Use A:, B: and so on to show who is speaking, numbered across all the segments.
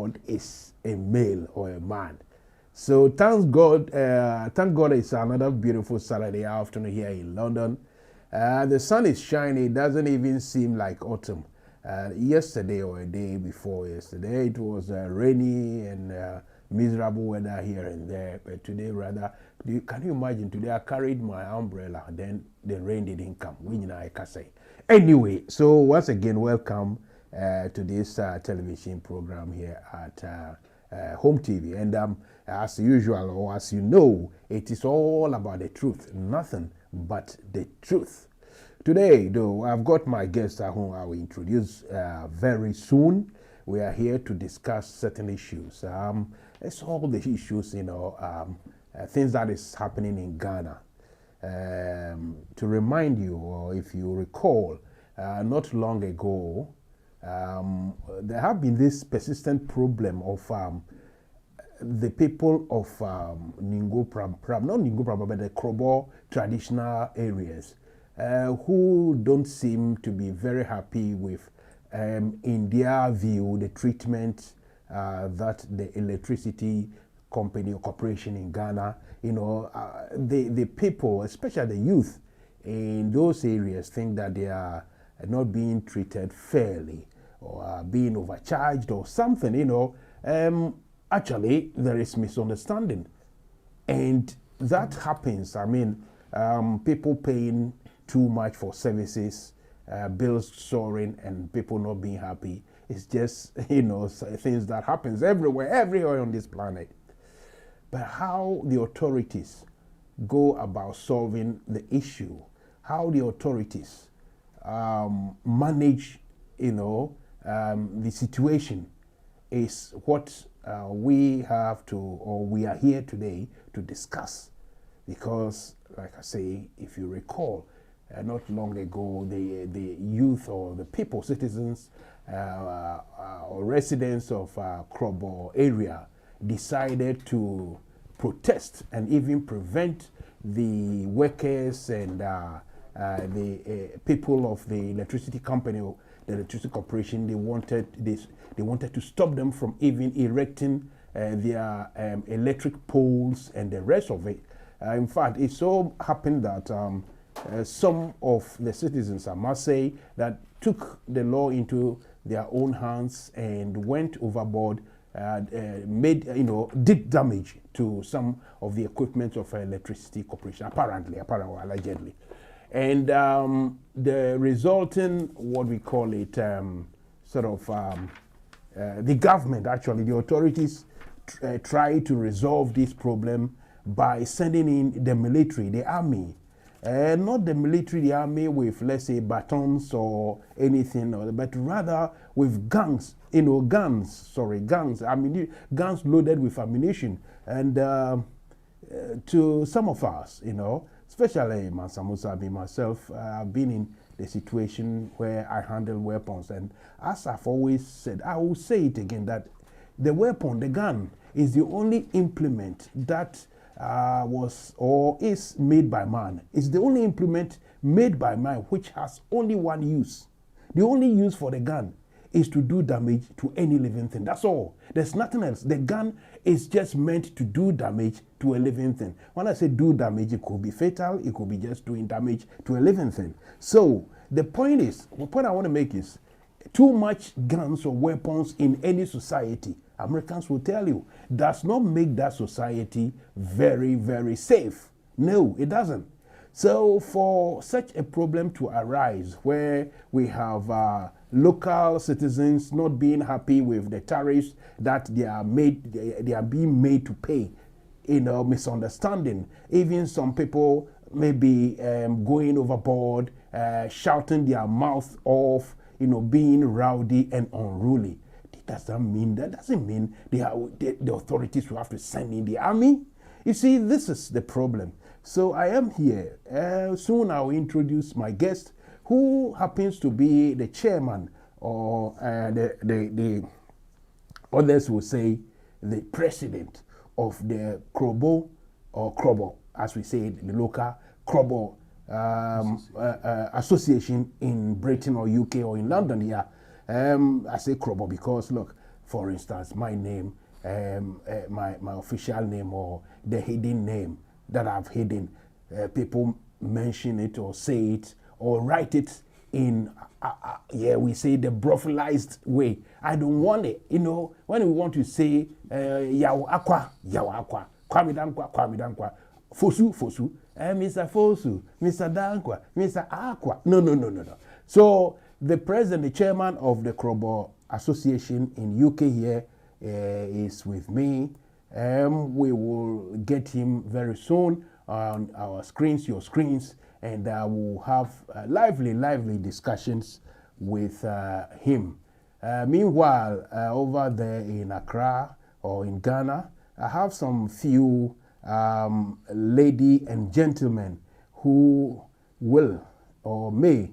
A: God is a male or a man. So thank God it's another beautiful Saturday afternoon here in London. The sun is shining. It doesn't even seem like autumn. Yesterday or a day before yesterday, it was rainy and miserable weather here and there. But today, rather, can you imagine? Today I carried my umbrella, then the rain didn't come. I can say. Anyway, so once again, welcome to this television program here at Home TV. And as usual, or as you know, it is all about the truth, nothing but the truth. Today, though, I've got my guest whom I will introduce very soon. We are here to discuss certain issues. It's all the issues, things that is happening in Ghana. To remind you, or if you recall, not long ago, there have been this persistent problem of the people of not Ningo, but the Krobo traditional areas, who don't seem to be very happy with, in their view, the treatment that the electricity company or corporation in Ghana, the people, especially the youth in those areas, think that they are not being treated fairly or are being overcharged or something, Actually, there is misunderstanding. And that happens, people paying too much for services, bills soaring, and people not being happy. It's just, things that happens everywhere on this planet. But how the authorities go about solving the issue, how the authorities manage, the situation is what we have to, or we are here today to discuss. Because, like I say, if you recall, not long ago, the youth or the people, citizens or residents of Krobo area decided to protest and even prevent the workers and the people of the electricity company, or the electricity corporation. They wanted to stop them from even erecting their electric poles and the rest of it. In fact, it so happened that some of the citizens, I must say, that took the law into their own hands and went overboard, did damage to some of the equipment of electricity corporation, apparently, allegedly. And the resulting, what we call it, the government, actually, the authorities try to resolve this problem by sending in the military, the army. Not the military, the army with, let's say, batons or anything, but rather with guns, guns loaded with ammunition. And to some of us, especially Mansa, Musa, myself, I've been in the situation where I handle weapons. And as I've always said, I will say it again, that the weapon, the gun, is the only implement that was or is made by man. It's the only implement made by man which has only one use. The only use for the gun is to do damage to any living thing. That's all. There's nothing else. The gun is just meant to do damage to a living thing. When I say do damage, it could be fatal, it could be just doing damage to a living thing. So the point I want to make is, too much guns or weapons in any society, Americans will tell you, does not make that society very, very safe. No, it doesn't. So for such a problem to arise where we have local citizens not being happy with the tariffs that they are being made to pay, misunderstanding, even some people may be going overboard, shouting their mouth off, being rowdy and unruly. That doesn't mean the authorities will have to send in the army. You see, this is the problem. So I am here. Soon I will introduce my guest, who happens to be the chairman, or the others will say the president of the Krobo, or Krobo, as we say, the local Krobo association in Britain or UK or in London here. I say Krobo because, look, for instance, my name, my official name or the hidden name that I've hidden. People mention it or say it or write it in, we say the brofilized way. I don't want it. You know, when we want to say, yaw aqua, kwami dankwa, fosu, Mr. Fosu, Mr. Dankwa, Mr. Aqua. No. So the president, the chairman of the Krobo Association in UK here is with me. We will get him very soon on our screens, your screens, and we'll have lively discussions with him. Meanwhile, over there in Accra or in Ghana, I have some few lady and gentlemen who will or may,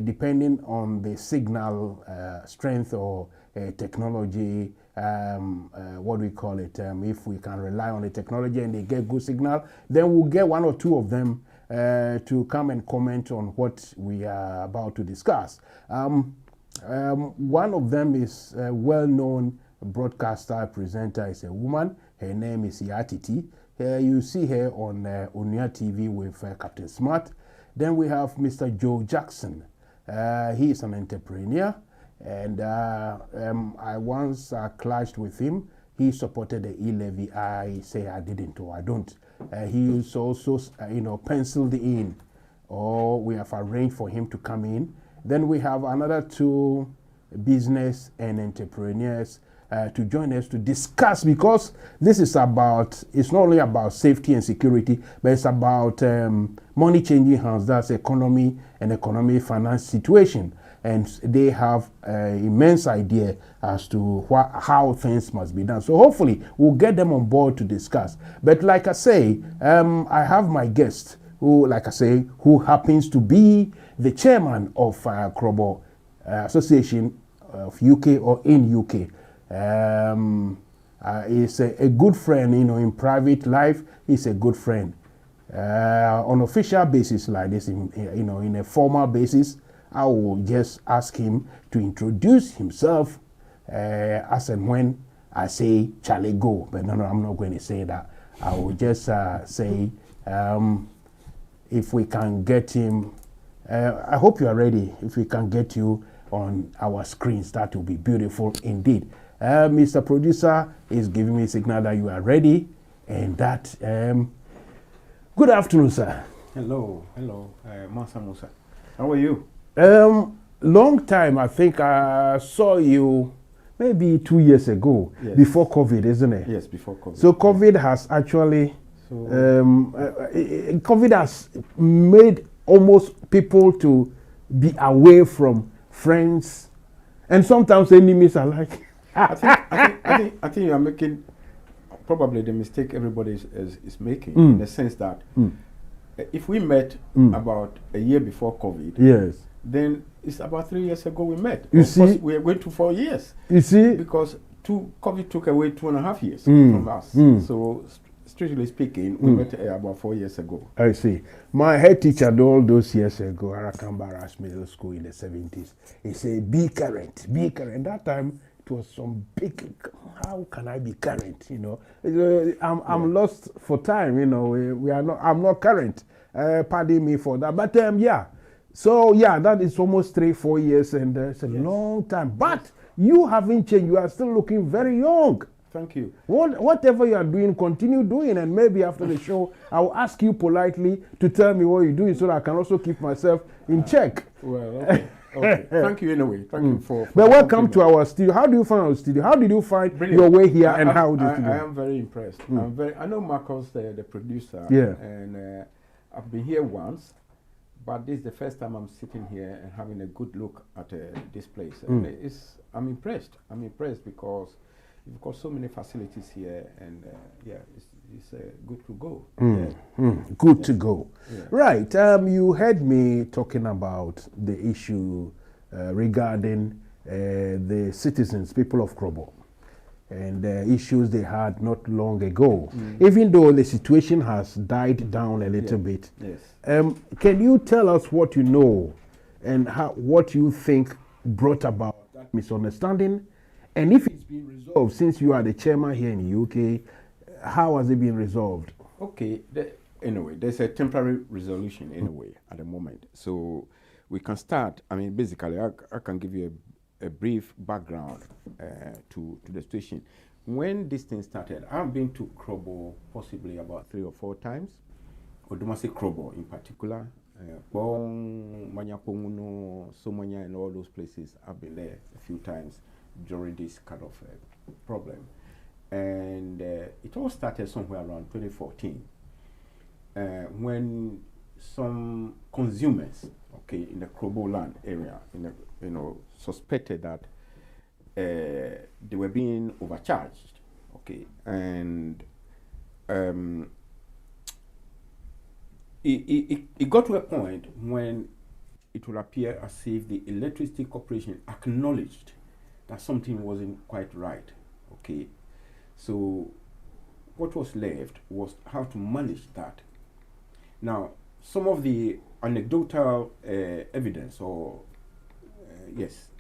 A: depending on the signal strength or technology, what we call it, if we can rely on the technology and they get good signal, then we'll get one or two of them to come and comment on what we are about to discuss. One of them is a well-known broadcaster, presenter, is a woman. Her name is Yatiti. You see her on Unia TV with Captain Smart. Then we have Mr. Joe Jackson. He is an entrepreneur, and I once clashed with him. He supported the e-levy. I say I didn't or I don't. He is also, penciled in, or we have arranged for him to come in. Then we have another two business and entrepreneurs to join us to discuss, because this is about, it's not only about safety and security, but it's about money changing hands. That's economy and economic finance situation. And they have an immense idea as to how things must be done. So hopefully we'll get them on board to discuss. But like I say, I have my guest who, like I say, who happens to be the chairman of Krobo Association of UK or in UK. He's a good friend, in private life. He's a good friend. On official basis like this, in a formal basis, I will just ask him to introduce himself as and when I say Charlie go. But no, I'm not going to say that. I will just say if we can get him, I hope you are ready. If we can get you on our screens, that will be beautiful indeed. Mr. Producer is giving me a signal that you are ready, and that, good afternoon, sir.
B: Hello, Mansa Musa. How are you?
A: Long time. I think I saw you maybe 2 years ago, yes. Before COVID, isn't it?
B: Yes, before COVID.
A: So COVID has actually, COVID has made almost people to be away from friends, and sometimes enemies are like.
B: I think you are making probably the mistake everybody is making, in the sense that if we met about a year before COVID,
A: yes,
B: then it's about 3 years ago we met.
A: You see,
B: we are going to 4 years.
A: You see,
B: because COVID took away 2.5 years from us. So strictly speaking, we met about 4 years ago.
A: I see. My head teacher all those years ago, Arakambara's Middle School in the 70s, he said, be current. That time it was some big, how can I be current? I'm lost for time, we are not, I'm not current. Pardon me for that. But yeah. So yeah, that is almost 3-4 years, and it's a long time. But you haven't changed. You are still looking very young.
B: Thank you.
A: Whatever you are doing, continue doing, and maybe after the show, I will ask you politely to tell me what you're doing so that I can also keep myself in check.
B: Well, okay. Okay. Thank you anyway. Thank you for
A: but welcome to our studio. How do you find our studio? How did you find your way here, and how did you?
B: I am very impressed. I know Marcus, the producer.
A: Yeah.
B: And I've been here once, but this is the first time I'm sitting here and having a good look at this place. And I'm impressed. I'm impressed because you've got so many facilities here, and it's good to go.
A: Good to go. Yeah. Right. You heard me talking about the issue regarding the citizens, people of Krobo, and the issues they had not long ago. Even though the situation has died down a little bit.
B: Yes.
A: Can you tell us what you know and what you think brought about that misunderstanding, and if it's been resolved since you are the chairman here in the UK? How has it been resolved?
B: Okay, anyway, there's a temporary resolution anyway at the moment. So we can start. I mean, basically, I can give you a brief background to the situation. When this thing started, I've been to Krobo possibly about 3 or 4 times. Odumase Krobo in particular, Bong, Manyaponguno, Somanya, and all those places. I've been there a few times during this kind of problem. And it all started somewhere around 2014 when some consumers, okay, in the Krobo land area, suspected that they were being overcharged, okay, and it got to a point when it would appear as if the Electricity Corporation acknowledged that something wasn't quite right, okay. So what was left was how to manage that. Now, some of the anecdotal evidence or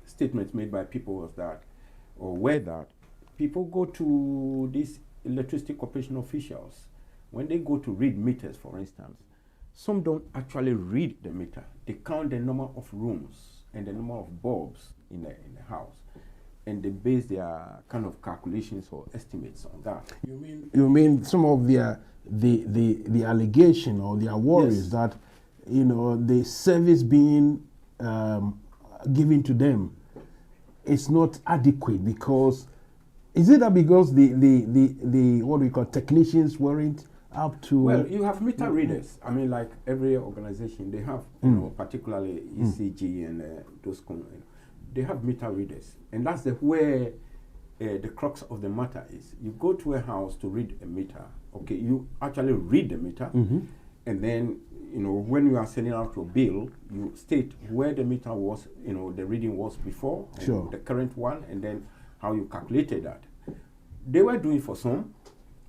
B: statements made by people was that, or were that, people go to these Electricity Corporation officials, when they go to read meters, for instance, some don't actually read the meter. They count the number of rooms and the number of bulbs in the house, and they base their kind of calculations or estimates on that.
A: You mean some of the allegation or their worries that the service being given to them is not adequate because is it that because the what we call technicians weren't up to?
B: Well, you have meter readers. I mean, like every organization, they have particularly ECG and those they have meter readers, and that's where the crux of the matter is. You go to a house to read a meter. Okay, you actually read the meter, and then when you are sending out your bill, you state where the meter was, the reading was before, the current one, and then how you calculated that. They were doing for some,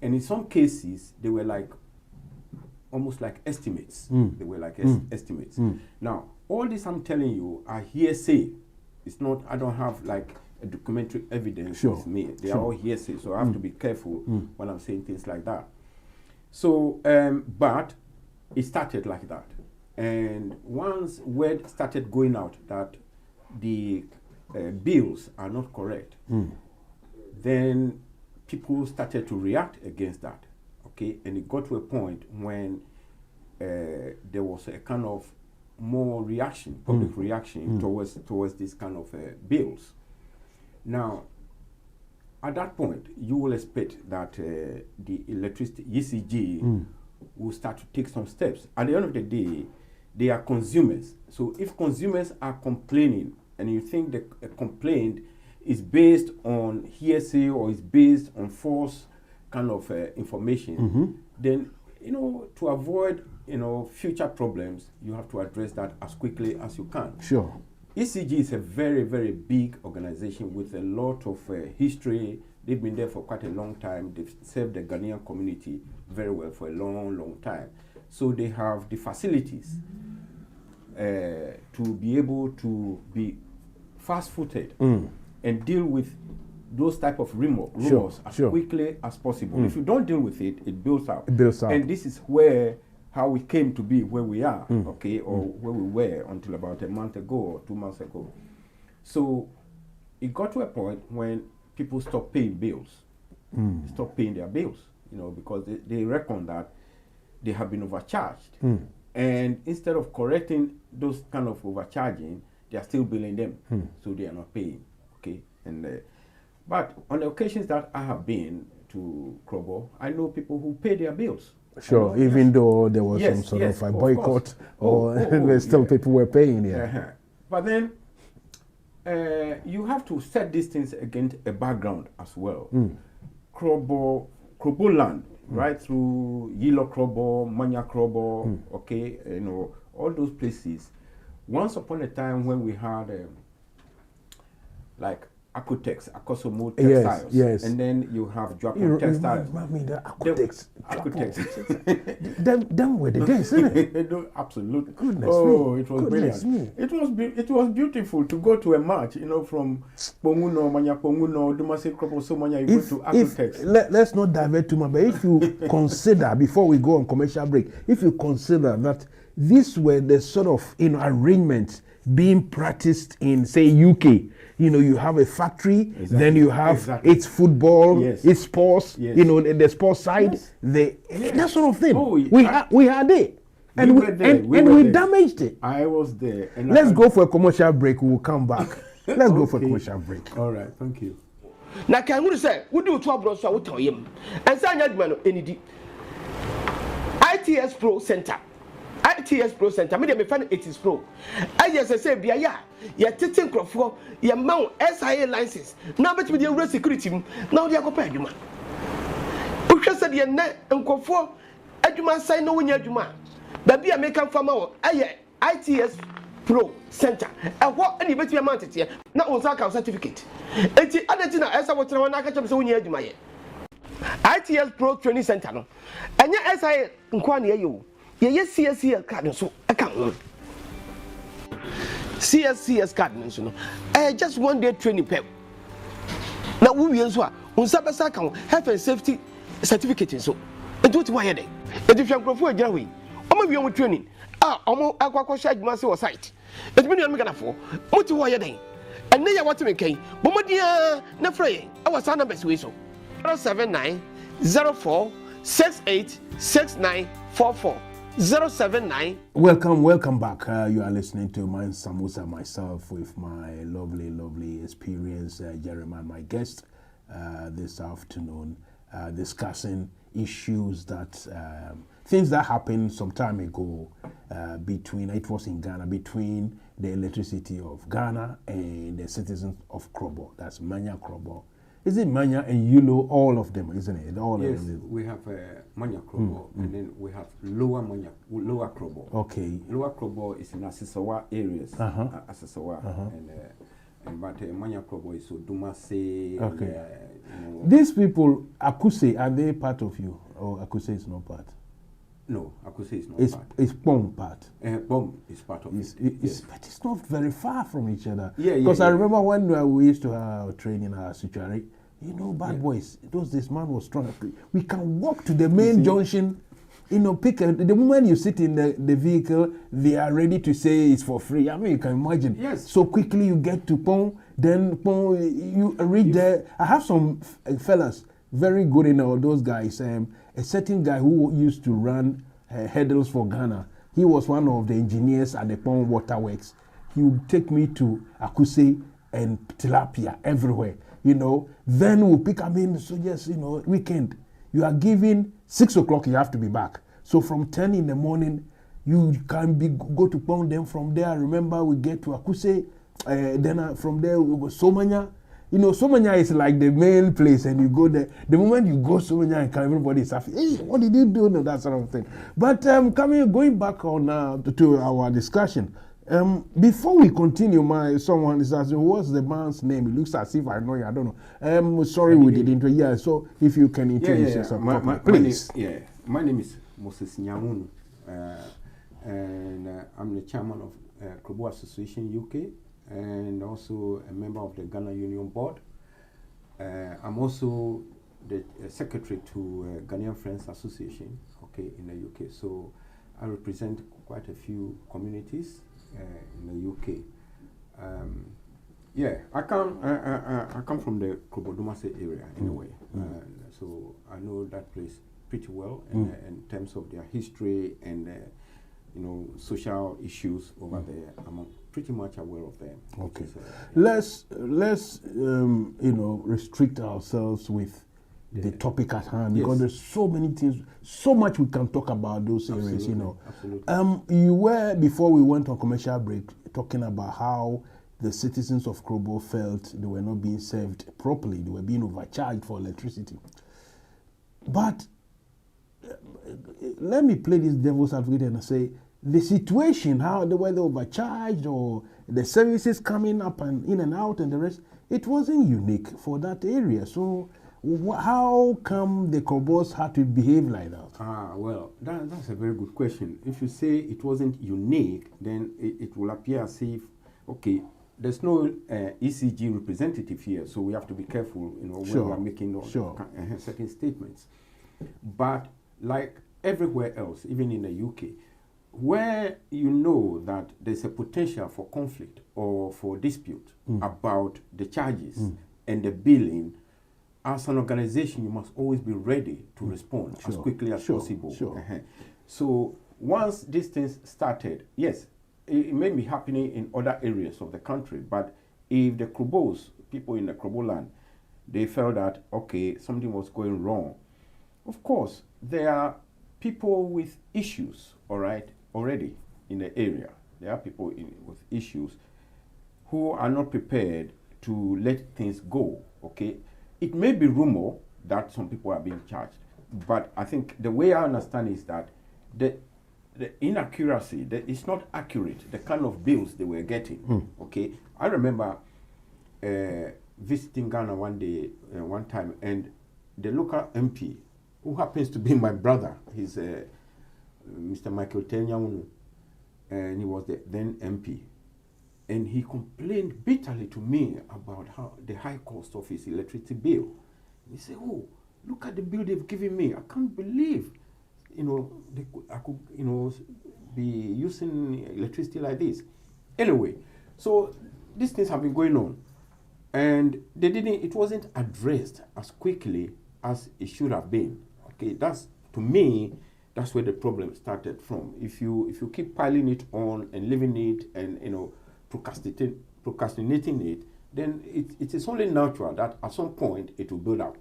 B: and in some cases they were like almost like estimates. They were like estimates. Now, all this I'm telling you are hearsay. It's not. I don't have like a documentary evidence with me. They are all hearsay, so I have to be careful when I'm saying things like that. So, but it started like that, and once word started going out that the bills are not correct, then people started to react against that. Okay, and it got to a point when there was a kind of more reaction, public reaction towards this kind of bills. Now, at that point, you will expect that the electricity ECG will start to take some steps. At the end of the day, they are consumers. So if consumers are complaining, and you think the complaint is based on hearsay or is based on false kind of information, then to avoid future problems, you have to address that as quickly as you can.
A: Sure.
B: ECG is a very, very big organization with a lot of history. They've been there for quite a long time. They've served the Ghanaian community very well for a long, long time. So they have the facilities to be able to be fast-footed and deal with those type of rumors as quickly as possible. If you don't deal with it, it builds up. And this is how we came to be where we are, okay, or where we were until about a month ago or 2 months ago. So it got to a point when people stopped paying bills, stopped paying their bills, because they reckon that they have been overcharged. And instead of correcting those kind of overcharging, they are still billing them, so they are not paying, okay. And but on the occasions that I have been to Krobo, I know people who pay their bills.
A: Sure, even though there was some sort of a boycott, still people were paying.
B: But then you have to set these things against a background as well. Krobo land, right through Yilo Krobo, Manya Krobo, okay, all those places. Once upon a time when we had like Architects, Akosomo Textiles.
A: Yes.
B: And then you have Japan Textiles.
A: The architects.
B: Architects.
A: Them were the guys, isn't it?
B: No, absolutely.
A: Goodness
B: me. It was
A: Goodness
B: brilliant. It was beautiful to go to a march, from Ponguno, Manya Ponguno, Dumase Kropo, so Manya, you go to architects.
A: Let's not divert too much, but if you consider, before we go on commercial break, if you consider that these were the sort of arrangements being practiced in, say, UK. You have a factory, then you have its football, its sports, the sports side, that sort of thing. Oh, we had it. And we damaged it.
B: I was there. And
A: let's go for a commercial break. We'll come back. Let's go for a commercial break.
B: All right, thank you.
C: Now, can we say, we do 12 bros, I will tell him. And say, any ITS Pro Center. ITS Pro Center, me dey find it is pro. I just say bia ya tetin crofo, ya mount SIA license. Now bet me dey real security. Now dey akopɛ adwuma. O hwɛ sɛ dey na nkofo adwuma sign no wonya adwuma. Ba bia me kan fama wo aye ITS Pro Center. Ɛhɔ ɛni bet me amount tete na on sa account certificate. Enti adati na ɛsa wo tena na aka kyem sɛ wonya adwuma ye. ITS Pro Training Center no. Ɛnya SIA nkwa na ye yo. CSCS card so account CSCS card no just 1 day training pep na we so a unsa besa account health and safety certificate so e do ti why dey e di hwankrofo agira we omo wie mo training omo akwakwo sha adwuma se wo site e di me no ganafo mo ti why dey enne ya wote me kan bo modia na frey e wa sa numbers we so 079 04 68 6944 079.
A: Welcome back. You are listening to Mansa, Musa, myself with my lovely experience, Jeremiah, my guest this afternoon, discussing issues that things that happened some time ago it was in Ghana, between the electricity of Ghana and the citizens of Krobo. That's Manya Krobo. Is it Manya and Yulo, all of them, isn't it?
B: Yes, we have Manya Krobo, and then we have Lower Krobo.
A: Okay.
B: Lower Krobo is in Asisawa areas, Asisawa, and but Manya Krobo is Dumase.
A: Okay. These people, Akuse, are they part of you, or Akuse is not part?
B: No, Akuse is not part.
A: It's Pom part.
B: Pom is part of it.
A: But it's not very far from each other.
B: Yeah.
A: Because I remember when we used to have training at Suchari, bad boys, this man was strong. We can walk to the main junction, the moment you sit in the vehicle, they are ready to say it's for free. I mean, you can imagine.
B: Yes.
A: So quickly you get to Pom, then Pom, you reach there. I have some fellas, very good those guys. A certain guy who used to run hurdles for Ghana, he was one of the engineers at the Pond Waterworks. He would take me to Akuse and Tilapia everywhere, Then we'll pick up so just, weekend. You are given 6 o'clock, you have to be back. So from 10 in the morning, you can go to Pond. Then from there, I remember we get to Akuse. Then from there, we go Somanya. Somanya is like the main place, and you go there. The moment you go Somanya, everybody is asking, hey, what did you do? No, that sort of thing. But going back on to our discussion, before we continue, someone is asking, what's the man's name? It looks as if I know you. I don't know. Sorry, we didn't. Yeah, so if you can introduce yourself, please.
B: My name is Moses Nyamunu, and I'm the chairman of Krobo Association UK. And also a member of the Ghana Union Board. I'm also the secretary to Ghanaian Friends Association, in the UK. So I represent quite a few communities in the UK. I come from the Krobodumase area in a way, so I know that place pretty well in terms of their history and social issues over there. I'm pretty much aware of them.
A: Okay, let's restrict ourselves with the topic at hand, because there's so many things, so much we can talk about those areas.
B: Absolutely.
A: You were, before we went on commercial break, talking about how the citizens of Krobo felt they were not being served properly, they were being overcharged for electricity. But let me play this devil's advocate and say, the situation, how they were overcharged, or the services coming up and in and out and the rest, it wasn't unique for that area. So how come the Kobos had to behave like that?
B: Well, that's a very good question. If you say it wasn't unique, then it will appear as if, okay, there's no ECG representative here, so we have to be careful, when we're making certain statements. But like everywhere else, even in the UK, where you know that there's a potential for conflict or for dispute about the charges and the billing, as an organization, you must always be ready to respond as quickly as possible. So once these things started, yes, it may be happening in other areas of the country, but if the Krobos, people in the Krobo land, they felt that, okay, something was going wrong, of course, there are people with issues, all right, already in the area. There are people with issues who are not prepared to let things go, okay? It may be rumor that some people are being charged, but I think the way I understand is that the inaccuracy, it's not accurate, the kind of bills they were getting, okay? I remember visiting Ghana one time, and the local MP, who happens to be my brother, he's Mr. Michael Tenyamunu, and he was the then MP. And he complained bitterly to me about how the high cost of his electricity bill. He said, "Oh, look at the bill they've given me. I can't believe, I could, be using electricity like this." Anyway, so these things have been going on, and it wasn't addressed as quickly as it should have been. Okay, to me, that's where the problem started from. If you keep piling it on and leaving it and procrastinating it, then it is only natural that at some point it will build up.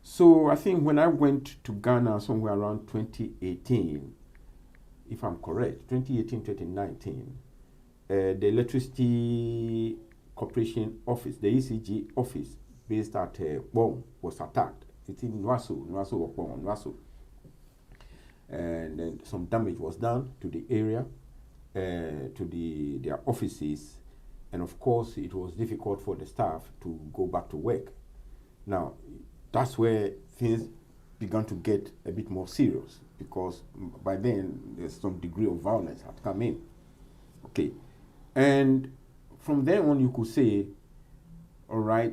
B: So I think when I went to Ghana somewhere around 2018, if I'm correct, 2018, 2019, the Electricity Corporation Office, the ECG office based at Bong, was attacked. It's in Nwaso. And then some damage was done to the area, to their offices, and of course it was difficult for the staff to go back to work. Now, that's where things began to get a bit more serious, because by then there's some degree of violence had come in. Okay, and from then on you could say, all right,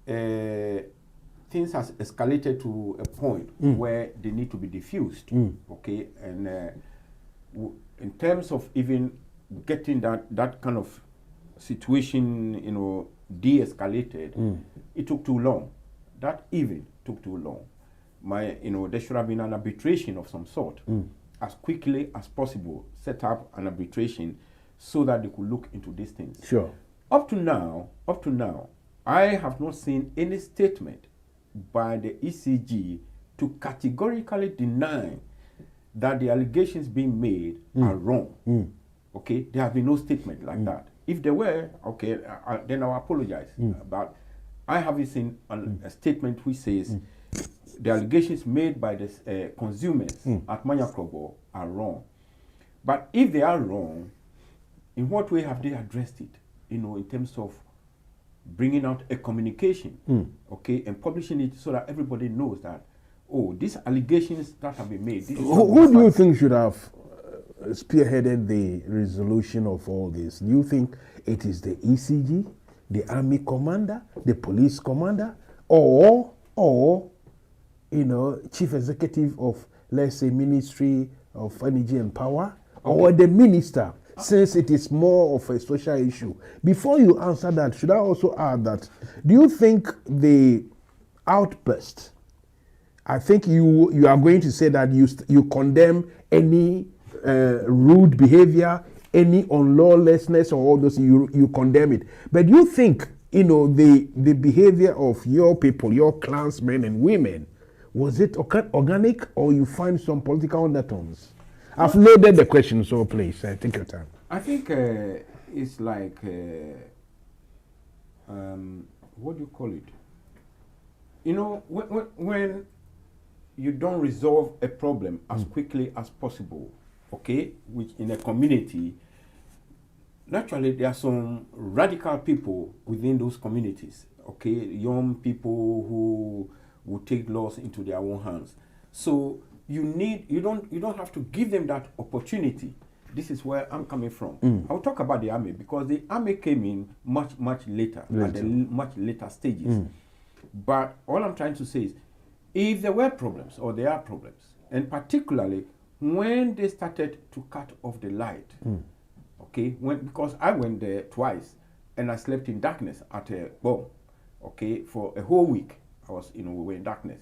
B: things has escalated to a point where they need to be diffused. Okay, and in terms of even getting that kind of situation, de-escalated, it took too long. That even took too long. There should have been an arbitration of some sort, as quickly as possible. Set up an arbitration so that they could look into these things.
A: Sure.
B: Up to now, I have not seen any statement by the ECG to categorically deny that the allegations being made are wrong. Okay, there have been no statement like that. If there were, okay, then I'll apologize. But I haven't seen a statement which says the allegations made by the consumers at Manya Krobo are wrong. But if they are wrong, in what way have they addressed it? In terms of bringing out a communication, okay, and publishing it so that everybody knows that, oh, these allegations that have been made.
A: Who do you think should have spearheaded the resolution of all this? Do you think it is the ECG, the army commander, the police commander, or chief executive of, let's say, Ministry of Energy and Power, or the minister? Since it is more of a social issue. Before you answer that, should I also add that, do you think the outburst, I think you are going to say that you condemn any rude behavior, any unlawlessness, or all those, you condemn it. But do you think, the behavior of your people, your clansmen and women, was it organic, or you find some political undertones? I've loaded the question, so please, take your time.
B: I think it's like, what do you call it? When you don't resolve a problem as quickly as possible, okay, which in a community, naturally there are some radical people within those communities. Okay, young people who will take laws into their own hands. So you don't have to give them that opportunity. This is where I'm coming from. I'll talk about the army because the army came in much later. At the much later stages. But all I'm trying to say is, if there were problems or there are problems, and particularly when they started to cut off the light, okay, because I went there twice and I slept in darkness at a bomb, okay, for a whole week. We were in darkness.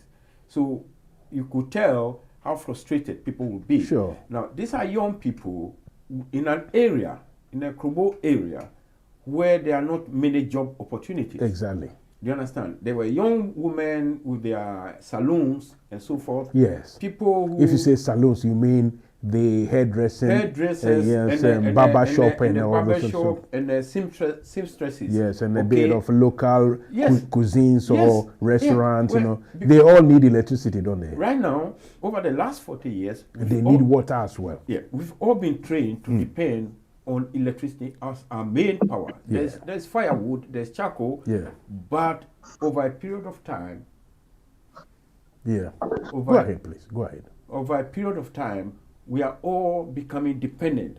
B: So you could tell how frustrated people would be.
A: Sure.
B: Now, these are young people in an area, in a Krobo area, where there are not many job opportunities.
A: Exactly.
B: Do you understand? There were young women with their salons and so forth.
A: Yes.
B: People who...
A: If you say salons, you mean the hairdressers, yes, and barber shop and all those stuff.
B: And the seamstresses.
A: Yes, and a bit of local cuisines
B: Yes.
A: or restaurants,
B: Well,
A: They all need electricity, don't they?
B: Right now, over the last 40 years...
A: And they need water as well.
B: Yeah, we've all been trained to depend on electricity as our main power. There's firewood, there's charcoal, but over a period of time...
A: Yeah. Go ahead, please. Go ahead.
B: Over a period of time, we are all becoming dependent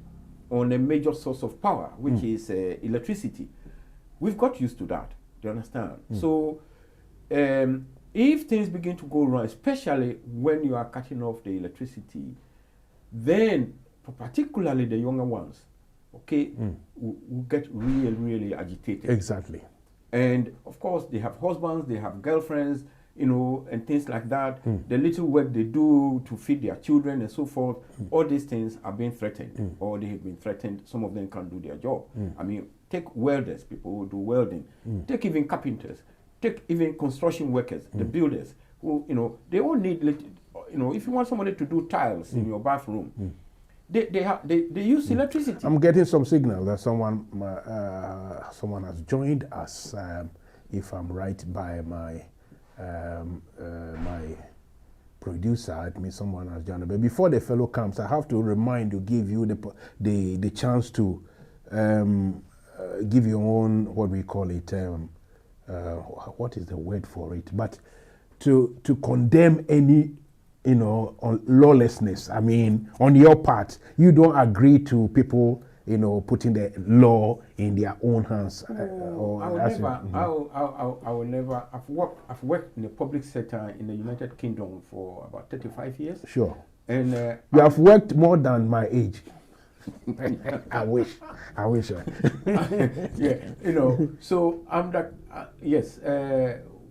B: on a major source of power, which is electricity. We've got used to that. Do you understand? So, if things begin to go wrong, especially when you are cutting off the electricity, then particularly the younger ones, okay, will get really agitated.
A: Exactly.
B: And of course, they have husbands, they have girlfriends, and things like that. The little work they do to feed their children and so forth, all these things are being threatened, or they have been threatened. Some of them can't do their job. I mean, take welders, people who do welding. Take even carpenters. Take even construction workers, the builders, who, they all need, if you want somebody to do tiles in your bathroom, they use electricity.
A: I'm getting some signal that someone has joined us, if I'm right, by my producer. It means someone has joined. But before the fellow comes, I have to give you the chance to give your own, what we call it, what is the word for it? But to condemn any on lawlessness. I mean, on your part, you don't agree to people, putting the law in their own hands.
B: I will never. I've worked in the public sector in the United Kingdom for about 35 years.
A: Sure.
B: And
A: you have worked more than my age. I wish.
B: Yeah, So I'm that. Yes.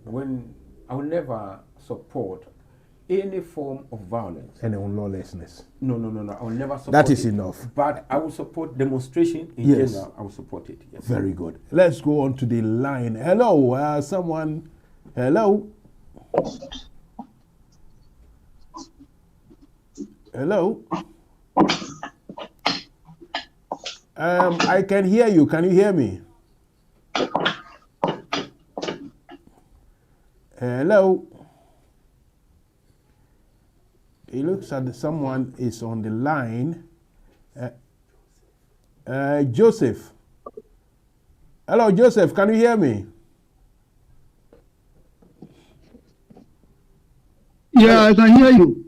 B: When I will never support any form of violence
A: and lawlessness.
B: No. I will never support
A: that is
B: it.
A: Enough.
B: But I will support demonstration in general. I will support it. Yes.
A: Very good. Let's go on to the line. Hello, someone. Hello. Hello. I can hear you. Can you hear me? Hello. It looks like someone is on the line. Joseph. Hello, Joseph. Can you hear me?
D: Yeah, I can hear you.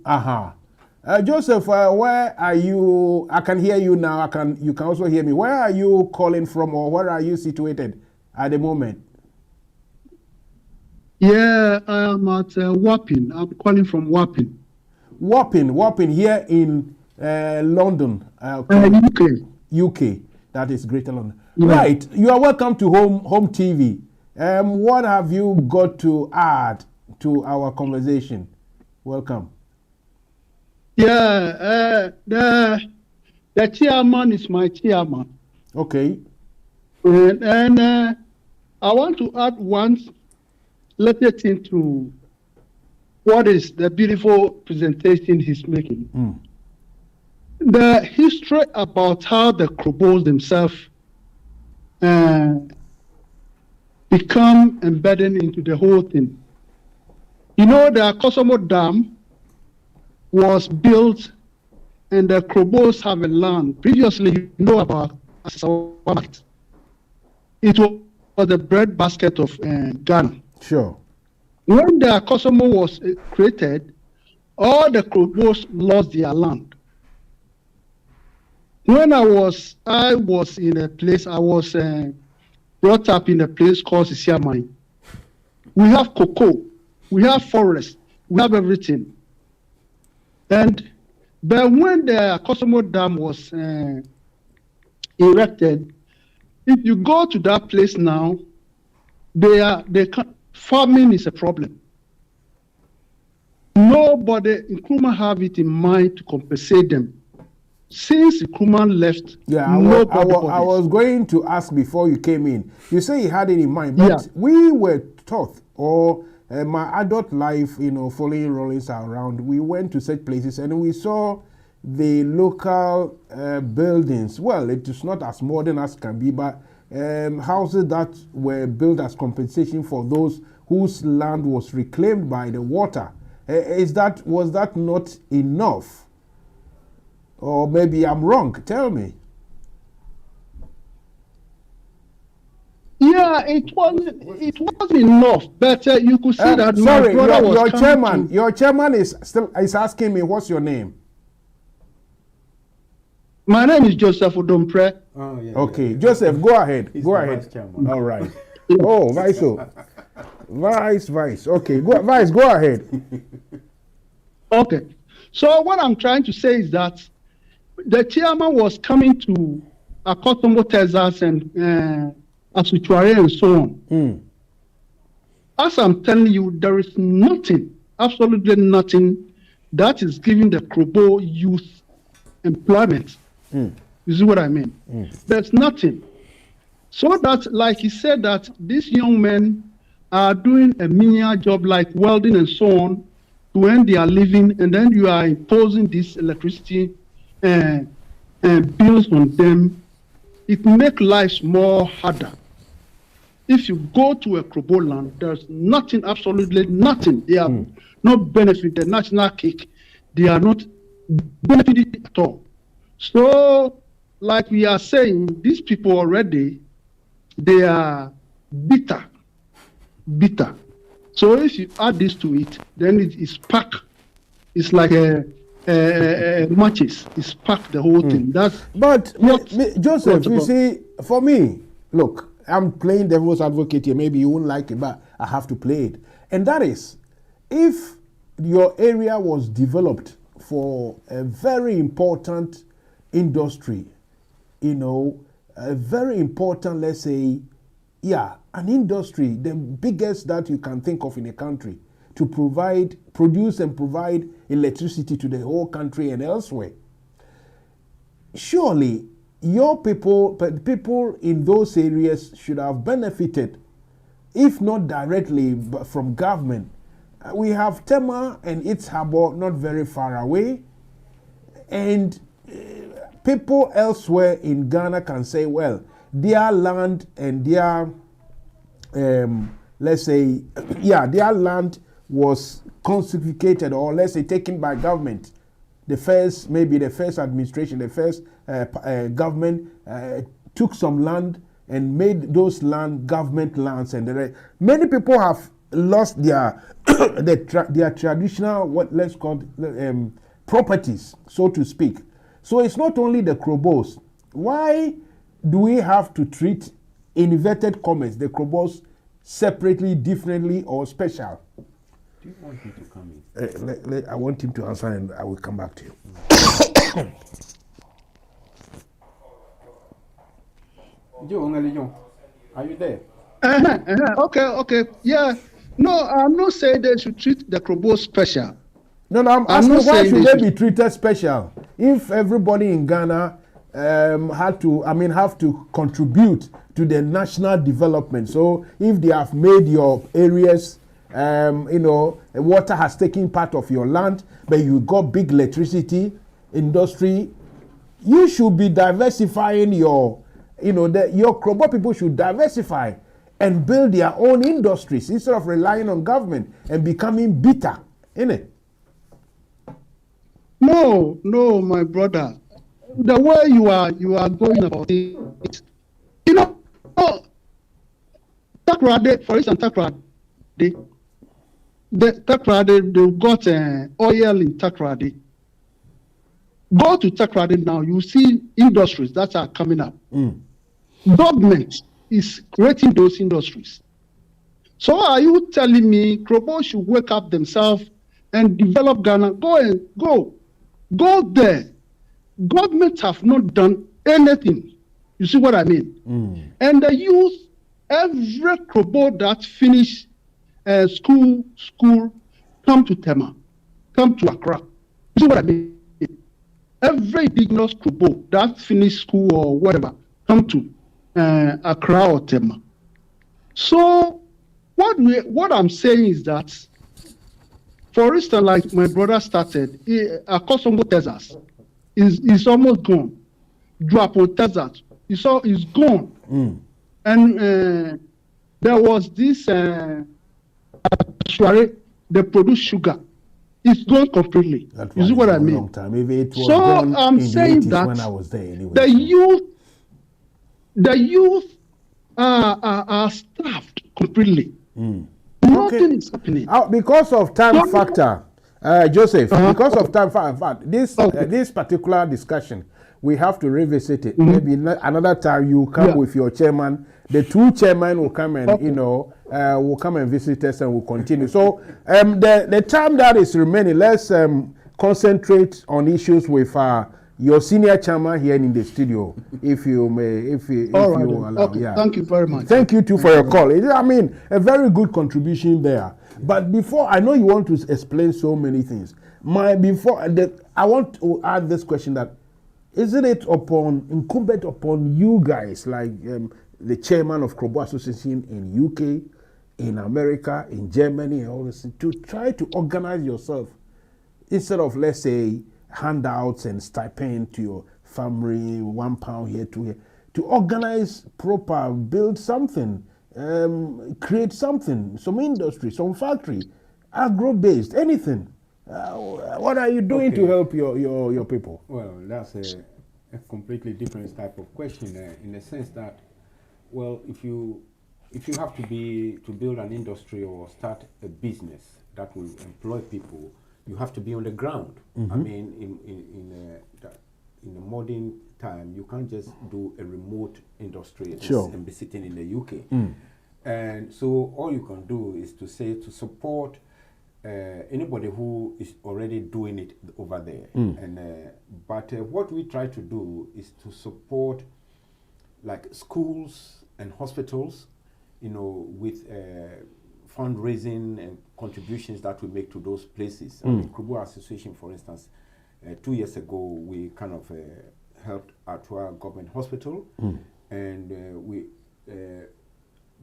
A: Joseph, where are you? I can hear you now. You can also hear me. Where are you calling from, or where are you situated at the moment?
D: Yeah, I am at Wapping. I'm calling from Wapping.
A: Wapping here in London. UK. That is Greater London. Yeah. Right. You are welcome to Home TV. What have you got to add to our conversation? Welcome.
D: Yeah, the chairman is my chairman.
A: Okay.
D: And I want to add one little thing to what is the beautiful presentation he's making. The history about how the Krobos themselves become embedded into the whole thing. The Kosovo Dam was built and the Krobos have a land. Previously, about as a market. It was the bread basket of Ghana.
A: Sure.
D: When the Kosovo was created, all the Krobos lost their land. When I was in a place, I was brought up in a place called Sisiamai. We have cocoa, we have forest, we have everything. But when the Kosovo Dam was erected, if you go to that place now, farming is a problem. Nobody in Nkrumah have it in mind to compensate them. Since Nkrumah left,
A: I was going to ask before you came in. You say you had it in mind, but we were taught, or my adult life, following Rollins around, we went to such places and we saw the local buildings. Well, it is not as modern as can be, but houses that were built as compensation for those whose land was reclaimed by the water. Was that not enough? Or maybe I'm wrong. Tell me.
D: Yeah, it was enough, but you could see that
A: sorry,
D: my brother
A: your chairman is asking me what's your name.
D: My name is Joseph Odompre.
B: Oh, yeah.
A: Okay, yeah. Joseph, go ahead.
B: He's
A: go
B: the
A: ahead.
B: Vice chairman.
A: All right. Oh, Vice. Okay, Vice, go ahead.
D: Okay. So what I'm trying to say is that the chairman was coming to Akotombo, Texas, and Asuchuare and so on.
A: Mm.
D: As I'm telling you, there is nothing, absolutely nothing, that is giving the Krobo youth employment.
A: Mm.
D: You see what I mean?
A: Mm.
D: There's nothing. So that, like he said, that these young men are doing a menial job like welding and so on to earn their living, and then you are imposing this electricity bills on them. It makes life more harder. If you go to a Krobo land, there's nothing, absolutely nothing. They are not benefit the national cake. They are not benefiting at all. So, like we are saying, these people already, they are bitter. So if you add this to it, then it is packed. It's like a matches. It's packed, the whole thing.
A: But Joseph, you see, for me, look, I'm playing devil's advocate here. Maybe you won't like it, but I have to play it. And that is, if your area was developed for a very important industry, a very important, let's say, an industry, the biggest that you can think of in a country, to produce and provide electricity to the whole country and elsewhere. Surely, your people in those areas should have benefited, if not directly, but from government. We have Tema and its harbor not very far away, and people elsewhere in Ghana can say, well, their land and their, their land was confiscated, or let's say taken by government. The first administration, the first government took some land and made those land government lands, and many people have lost their their traditional, what let's call properties, so to speak. So it's not only the Krobos. Why do we have to treat, in inverted commas, the Krobos separately, differently, or special?
B: Do you want him to come in?
A: I want him to answer, and I will come back to you.
B: John, are you there?
D: Okay. Yeah. No, I'm not saying they should treat the Krobos special.
A: No, I'm asking, why should they be treated special? If everybody in Ghana have to contribute to the national development. So if they have made your areas, water has taken part of your land, but you got big electricity industry, you should be diversifying your Krobo people should diversify and build their own industries instead of relying on government and becoming bitter, innit?
D: No, my brother. the way you are going about it, you know, Takrade, for instance, Takrade, they got oil in Takrade. Go to Takrade now, you see industries that are coming up. Government is creating those industries. So are you telling me Krobo should wake up themselves and develop Ghana? Go there. Government have not done anything. You see what I mean? And the youth, every Krobo that finish school, come to Tema, come to Accra. You see what I mean? Every indigenous Krobo that finish school or whatever, come to Accra or Tema. So what I'm saying is that, for instance, like my brother started, Akosombo Texas is almost gone. Duapo Texas is gone. And there was this they produce sugar. It's gone completely. You see what I mean?
A: Long time. Maybe it was
D: so I'm
A: in
D: saying
A: the 80s
D: that
A: when I was there anyway.
D: The youth are starved completely. Nothing is happening.
A: Because of time factor, Joseph, because of time factor, this particular discussion, we have to revisit it. Maybe another time you come with your chairman. The two chairmen will come and, will come and visit us and we'll continue. So the time that is remaining, let's concentrate on issues with your senior chairman here in the studio, if you may, if you allow.
D: Okay. Yeah. Thank you very much.
A: Thank you too for your call. I mean, a very good contribution there. But before, I know you want to explain so many things. I want to add this question: that isn't it incumbent upon you guys, like the chairman of Krobo Association in UK, in America, in Germany, and all this, to try to organize yourself instead of, let's say, handouts and stipend to your family, £1 here, 2 here, to organize proper, build something, create something, some industry, some factory, agro-based, anything. What are you doing to help your people?
B: Well, that's a completely different type of question in the sense that, well, if you have to build an industry or start a business that will employ people, you have to be on the ground. I mean, in the modern time, you can't just do a remote industry and be sitting in the UK. And so all you can do is to support anybody who is already doing it over there. But what we try to do is to support like schools and hospitals, with fundraising and contributions that we make to those places. I mean, Krobo Association, for instance, 2 years ago, we kind of helped Artua Government Hospital, and we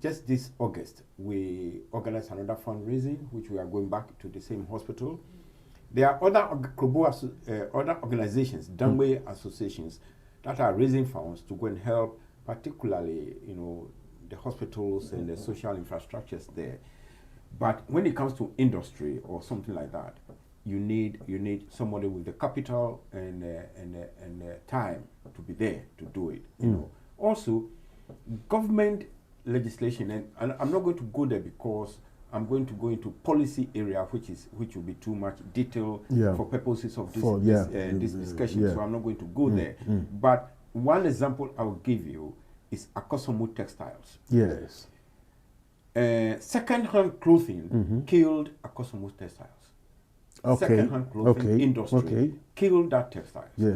B: just this August, we organized another fundraising, which we are going back to the same hospital. There are other organizations, Danway associations, that are raising funds to go and help, particularly, the hospitals and the social infrastructures there. But when it comes to industry or something like that, you need somebody with the capital and time to be there to do it. Also, government legislation, and I'm not going to go there because I'm going to go into policy area, which will be too much detail for purposes of this discussion. So I'm not going to go there. But one example I will give you is Akosomu Textiles.
A: Yes.
B: Second-hand clothing killed Akosomu Textiles. Second-hand clothing industry killed that textiles.
A: Yeah.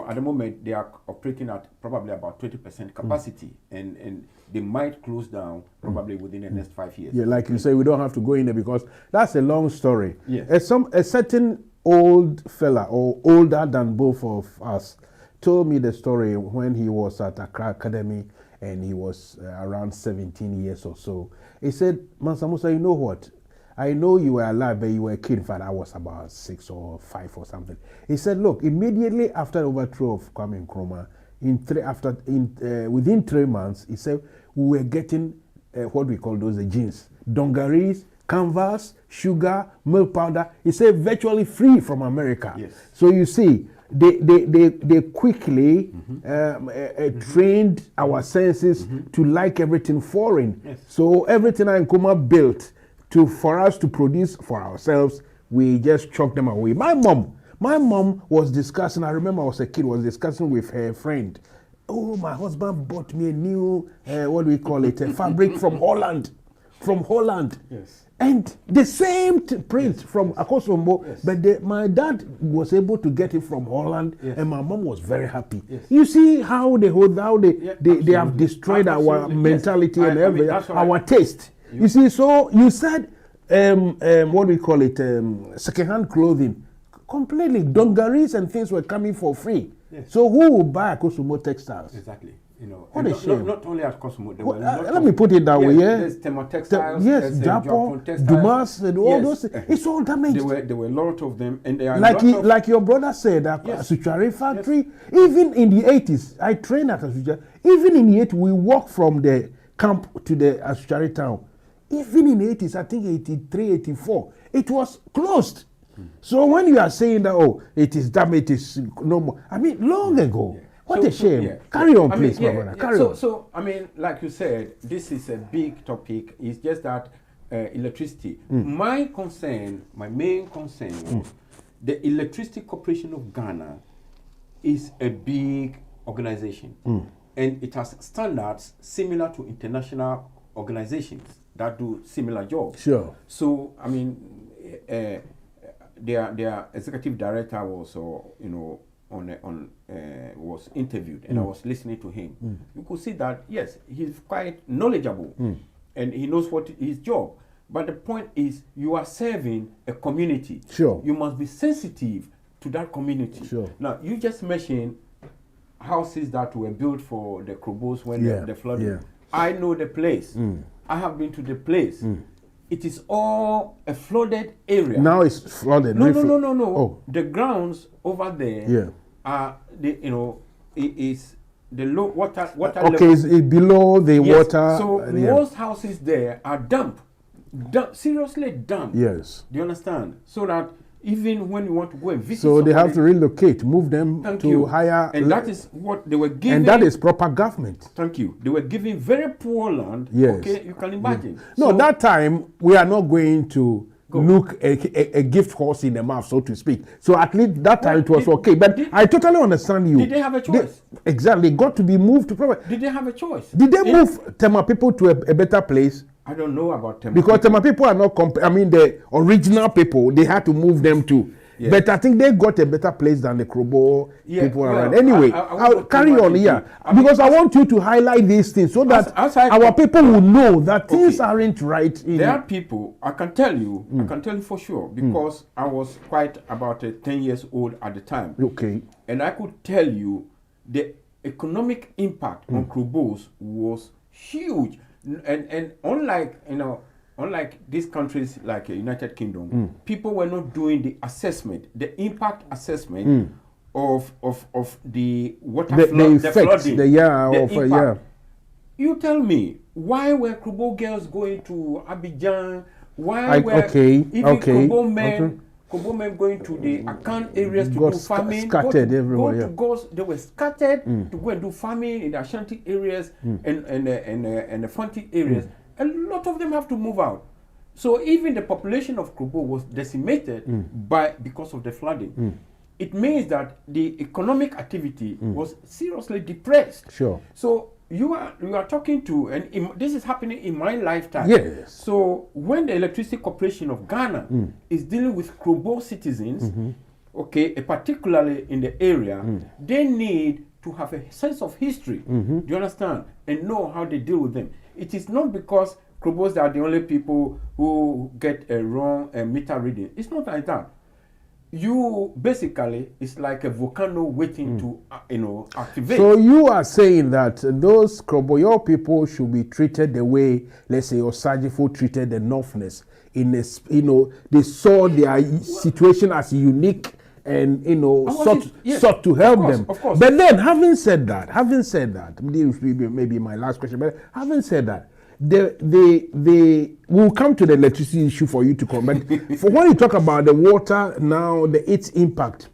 B: At the moment they are operating at probably about 20% capacity, and they might close down probably within the next 5 years.
A: Yeah, like you say, we don't have to go in there because that's a long story.
B: Yes.
A: A certain old fella, or older than both of us, told me the story when he was at Accra Academy and he was around 17 years or so. He said, Mansa Musa, you know what? I know you were alive, but you were a kid. In fact, I was about 6 or 5 or something. He said, look, immediately after the overthrow of Kwame Nkrumah, within 3 months, he said, we were getting what we call those jeans, dungarees, canvas, sugar, milk powder. He said virtually free from America.
B: Yes.
A: So you see, they quickly trained our senses to like everything foreign.
B: Yes.
A: So everything Nkrumah built for us to produce for ourselves, we just chuck them away. My mom was discussing, I remember I was a kid, was discussing with her friend. Oh, my husband bought me a new, what do we call it, a fabric from Holland. From Holland.
B: Yes.
A: And the same print from Akosombo,
B: Yes.
A: but my dad was able to get it from Holland,
B: Yes.
A: and my mom was very happy.
B: Yes.
A: You see how they
B: Yeah,
A: have destroyed our
B: absolutely.
A: mentality
B: Yes.
A: and
B: I mean,
A: everything,
B: that's what
A: our taste. You see, so you said, what do we call it, second-hand clothing, completely. Dungarees and things were coming for free.
B: Yes.
A: So who will buy Akosombo textiles?
B: Exactly. You know,
A: What
B: and
A: a shame.
B: Not only at Cosmo, there
A: Well,
B: were lots
A: let
B: of-
A: me put it that way, yeah.
B: There's Tema Textiles.
A: Yes,
B: there's,
A: Japan,
B: Japon Textiles.
A: Dumas, and all
B: Yes.
A: those. It's all damaged.
B: There were a lot of them, and there are
A: Like
B: lots of,
A: like your brother said,
B: Yes.
A: Asuchari factory. Even in the 80s, I trained at Asuchari. Even in the 80s, we walked from the camp to the Asuchari town. Even in the 80s, I think 83, 84, it was closed. So when you are saying that, oh, it is damaged, it is no more. I mean, long ago. What
B: So-
A: a shame.
B: yeah.
A: Carry on,
B: I mean,
A: please, my brother. Carry on.
B: So, I mean, like you said, this is a big topic. It's just that electricity. My main concern was the Electricity Corporation of Ghana is a big organization. And it has standards similar to international organizations that do similar jobs.
A: Sure.
B: So, I mean, their executive director was, was interviewed, and I was listening to him. You could see that yes, he's quite knowledgeable, and he knows what his job. But the point is, you are serving a community.
A: Sure.
B: You must be sensitive to that community.
A: Sure.
B: Now, you just mentioned houses that were built for the Krobos when the flooding.
A: yeah.
B: I know the place. I have been to the place. It is all a flooded area.
A: Now it's flooded.
B: No.
A: Oh.
B: The grounds over there
A: Yeah.
B: are it is the low water
A: Okay,
B: level.
A: it's below the
B: Yes.
A: water.
B: So
A: yeah.
B: most houses there are damp, seriously damp.
A: Yes.
B: Do you understand? So that even when you want to go and visit,
A: So they have to
B: somebody-
A: relocate, move them
B: Thank
A: to
B: you.
A: higher.
B: And that is what they were giving.
A: And that is proper government.
B: Thank you. They were giving very poor land.
A: Yes.
B: Okay, you can imagine.
A: No,
B: So-
A: that time we are not going to look a gift horse in the mouth, so to speak. So at least that time it was okay. But I totally understand you.
B: Did they have a choice?
A: Exactly. Got to be moved to proper.
B: Did they have a choice?
A: Did they move Tema people to a better place?
B: I don't know about them.
A: Because Tema people are not, I mean, the original people, they had to move them to.
B: Yes.
A: But I think they got a better place than the Krobo
B: Yeah,
A: people
B: well,
A: around. Anyway,
B: I
A: I'll
B: want to
A: carry
B: come back
A: on
B: to
A: here.
B: you.
A: Because I want you to highlight these things so that
B: As I-
A: our people will know that things
B: Okay.
A: aren't right.
B: There are people, I can tell you for sure, because I was quite about 10 years old at the time.
A: Okay.
B: And I could tell you the economic impact on Krobos was huge. And unlike these countries like United Kingdom, people were not doing the assessment, the impact assessment of the water
A: The
B: flooding,
A: effects,
B: You tell me, why were Krobo girls going to Abidjan? Why were Krobo men going to the Akan areas to do farming?
A: Scattered everywhere.
B: They were scattered to go and do farming in the Ashanti areas and the Fanti areas. A lot of them have to move out. So even the population of Krobo was decimated because of the flooding. It means that the economic activity was seriously depressed.
A: Sure.
B: So you are talking to, and this is happening in my lifetime.
A: Yes.
B: So when the Electricity Corporation of Ghana is dealing with Krobo citizens, okay, particularly in the area, they need to have a sense of history. Do you understand? And know how they deal with them. It is not because Krobos are the only people who get a wrong meter reading. It's not like that. You basically, it's like a volcano waiting to activate.
A: So you are saying that those Kroboyo people should be treated the way, let's say, Osajifo treated the Northerners. They saw their situation as unique and sought to help them.
B: Of course.
A: But then, having said that, this will be maybe my last question. But having said that, we'll come to the electricity issue for you to come. But for when you talk about the water now, its impact,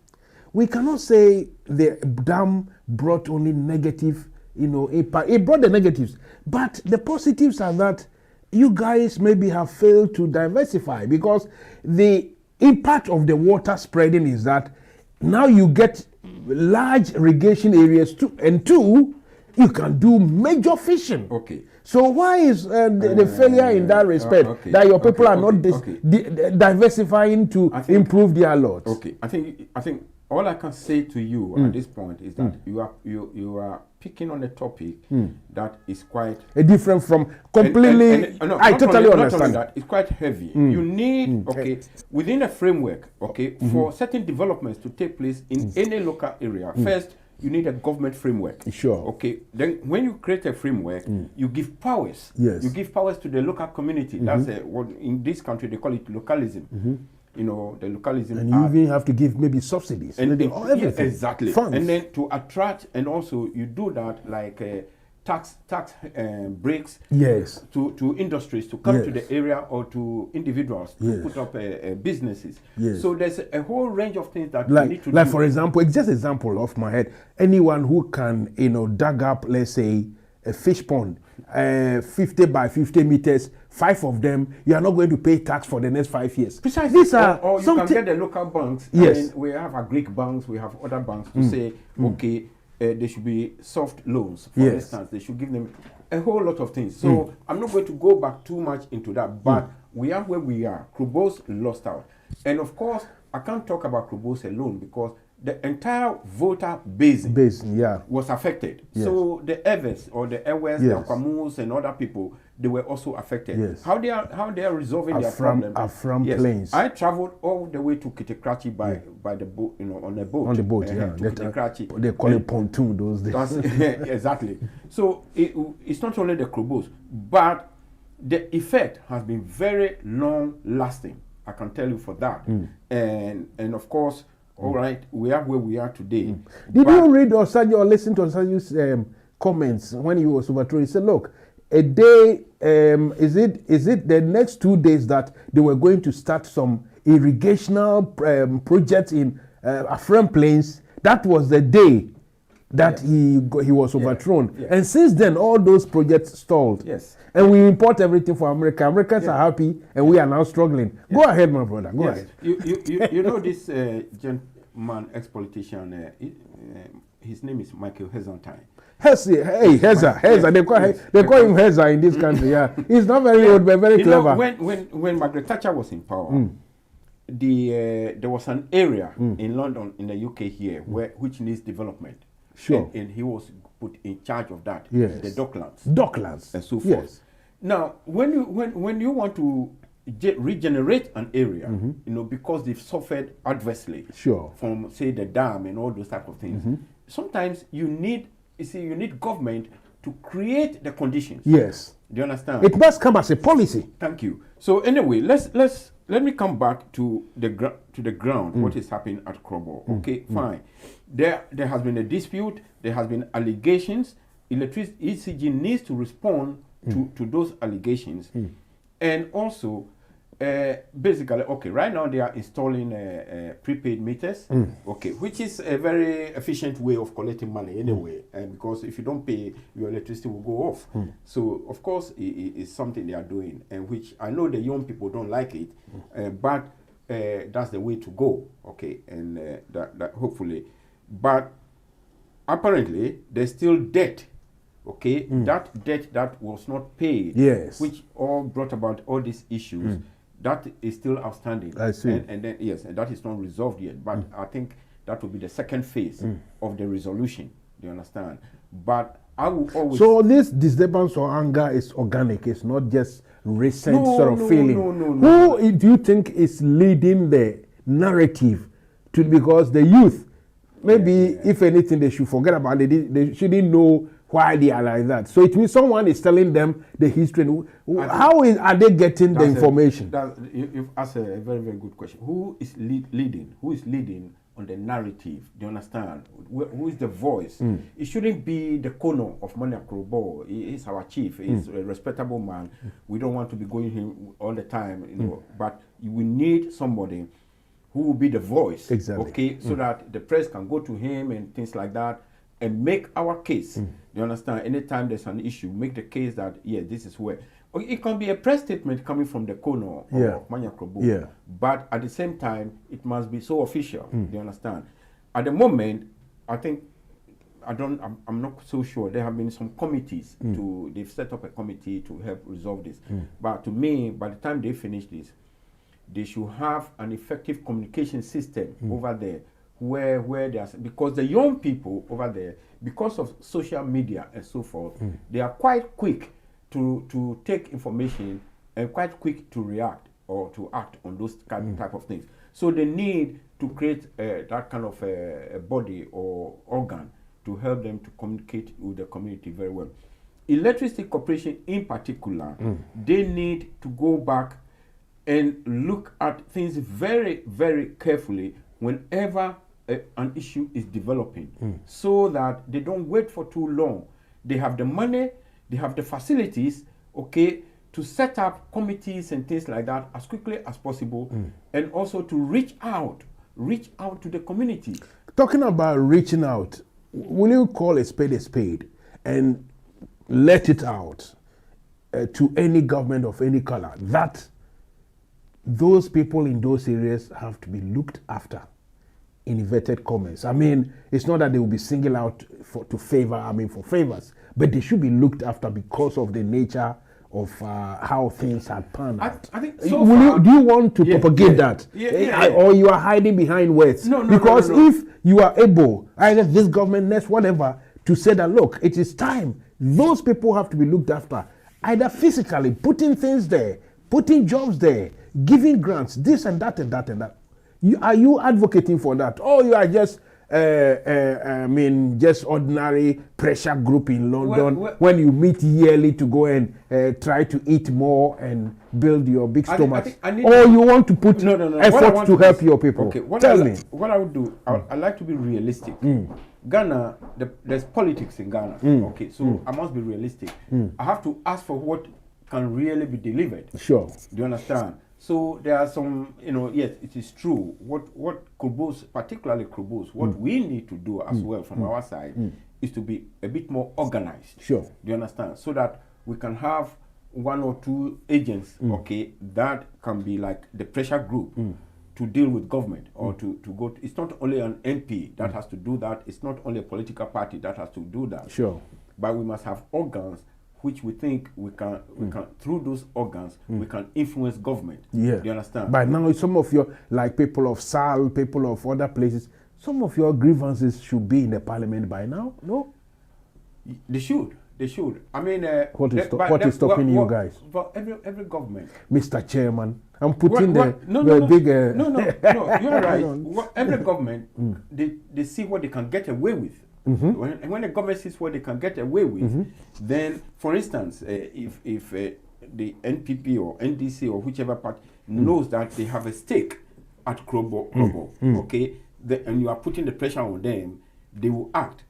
A: we cannot say the dam brought only negative, impact. It brought the negatives, but the positives are that you guys maybe have failed to diversify, because the impact of the water spreading is that now you get large irrigation areas too, and two, you can do major fishing.
B: Okay.
A: So why is the failure in that respect, that your people are not diversifying to improve their lot?
B: Okay, I think all I can say to you at this point is that you are picking on a topic that is quite
A: different from completely. I totally understand
B: that. It's quite heavy. You need within a framework for certain developments to take place in any local area. First, you need a government framework.
A: Sure.
B: Okay. Then when you create a framework, you give powers.
A: Yes.
B: You give powers to the local community. That's what in this country they call it localism. The localism.
A: And you even have to give maybe subsidies.
B: And
A: everything.
B: Yeah, exactly.
A: Funds.
B: And then to attract, and also you do that like tax breaks.
A: Yes.
B: To industries to come to the area, or to individuals to put up businesses.
A: Yes.
B: So there's a whole range of things that
A: you
B: need to do.
A: Like for example, it's just example off my head. Anyone who can dig up, let's say, a fish pond, 50 by 50 meters, 5 of them, you are not going to pay tax for the next 5 years.
B: Precisely.
A: These are
B: or you can get the local banks.
A: Yes.
B: I mean, we have a Greek banks, we have other banks to say, okay, there should be soft loans, for instance. They should give them a whole lot of things. So I'm not going to go back too much into that, but we are where we are. Krobos lost out. And of course, I can't talk about Krobos alone, because the entire Volta basin was affected.
A: Yes.
B: So the Evers or the Ewes, the Akwamus and other people, they were also affected.
A: Yes.
B: How they are resolving their problem?
A: From planes.
B: I traveled all the way to Kitikrachi by the boat, on a boat.
A: On the boat,
B: to Kitikrachi.
A: They call it pontoon those days.
B: Exactly. So it's not only the Krobos, but the effect has been very long lasting. I can tell you for that. And of course, all right, we are where we are today.
A: Did you read or listen to Osaju's comments when he was overthrown? He said, look, a day, is it the next 2 days that they were going to start some irrigational projects in Afram Plains? That was the day that he was overthrown. Yes. And since then, all those projects stalled.
B: Yes.
A: And we import everything from America. Americans are happy, and we are now struggling. Go ahead, my brother. Go ahead.
B: You know this gentleman, ex-politician, his name is Michael Heseltine.
A: Heza. They call him Heza in this country. Yeah, he's not very old, but very clever.
B: When Margaret Thatcher was in power, there was an area in London, in the UK here, which needs development.
A: Sure.
B: And he was put in charge of that.
A: Yes.
B: The
A: Docklands.
B: And so forth.
A: Yes.
B: Now, when you want to regenerate an area, because they've suffered adversely from, say, the dam and all those type of things, sometimes you need government to create the conditions.
A: Yes.
B: Do you understand?
A: It must come as a policy.
B: Thank you. So anyway, let me come back to the ground. What is happening at Krobo? Okay, fine. There has been a dispute. There has been allegations. ECG needs to respond to those allegations, and also basically, okay, right now they are installing prepaid meters, okay, which is a very efficient way of collecting money anyway, because if you don't pay, your electricity will go off. So of course it's something they are doing, and which I know the young people don't like it, but that's the way to go, okay, and that hopefully, but apparently there's still debt. Okay, that debt that was not paid, which all brought about all these issues, that is still outstanding.
A: I see.
B: And then and that is not resolved yet. But I think that will be the second phase of the resolution. Do you understand? But I will always.
A: So this disturbance or anger is organic. It's not just recent feeling.
B: No.
A: Who do you think is leading the narrative? Because the youth, maybe if anything, they should forget about it. They shouldn't know why they are like that. So it means someone is telling them the history. How are they getting the information?
B: You've asked a very, very good question. Who is leading? Who is leading on the narrative? Do you understand? Who is the voice? It shouldn't be the Kono of Mania Krobo. He is our chief. He's a respectable man. We don't want to be going him all the time, but we need somebody who will be the voice.
A: Exactly.
B: Okay, so that the press can go to him and things like that and make our case. You understand? Anytime there's an issue, make the case that, yeah, this is where. It can be a press statement coming from the Kono or Manya Krobo, but at the same time, it must be so official. Do you understand? At the moment, I think, I'm not so sure. There have been some committees they've set up a committee to help resolve this. But to me, by the time they finish this, they should have an effective communication system over there where there's, because the young people over there, because of social media and so forth, they are quite quick to take information and quite quick to react or to act on those type of things. So they need to create that kind of a body or organ to help them to communicate with the community very well. Electricity Corporation in particular, they need to go back and look at things very, very carefully whenever an issue is developing, so that they don't wait for too long. They have the money, they have the facilities, okay, to set up committees and things like that as quickly as possible, and also to reach out to the community.
A: Talking about reaching out, will you call a spade and let it out to any government of any color that those people in those areas have to be looked after, in inverted commas? I mean, it's not that they will be singled out for favors, but they should be looked after because of the nature of how things had panned out.
B: I think
A: do you want to propagate that? Or you are hiding behind words?
B: No,
A: because if you are able, either this government, next, whatever, to say that, look, it is time, those people have to be looked after, either physically, putting things there, putting jobs there, giving grants, this and that and that and that. Are you advocating for that? Or you are just just ordinary pressure group in London when you meet yearly to go and try to eat more and build your big stomach? Or you want to put effort to help your people? Okay, Tell me.
B: What I would do, I like to be realistic. Ghana, there's politics in Ghana. Okay, so I must be realistic. I have to ask for what can really be delivered.
A: Sure.
B: Do you understand? So there are some, yes, it is true. What Krobos, particularly Krobos, what we need to do as well from our side is to be a bit more organized.
A: Sure.
B: Do you understand? So that we can have one or two agents, okay, that can be like the pressure group to deal with government or to go. It's not only an MP that has to do that. It's not only a political party that has to do that.
A: Sure.
B: But we must have organs which we think we can through those organs we can influence government.
A: Yeah.
B: Do you understand?
A: By now, some of your, like people of SAL, people of other places, some of your grievances should be in the parliament by now. No?
B: They should. I mean,
A: what is stopping you guys?
B: For every government,
A: Mr. Chairman, I'm putting
B: No, you're right. Every government, they see what they can get away with. When the government sees what they can get away with, then, for instance, if the NPP or NDC or whichever party knows that they have a stake at Krobo, okay, and you are putting the pressure on them, they will act.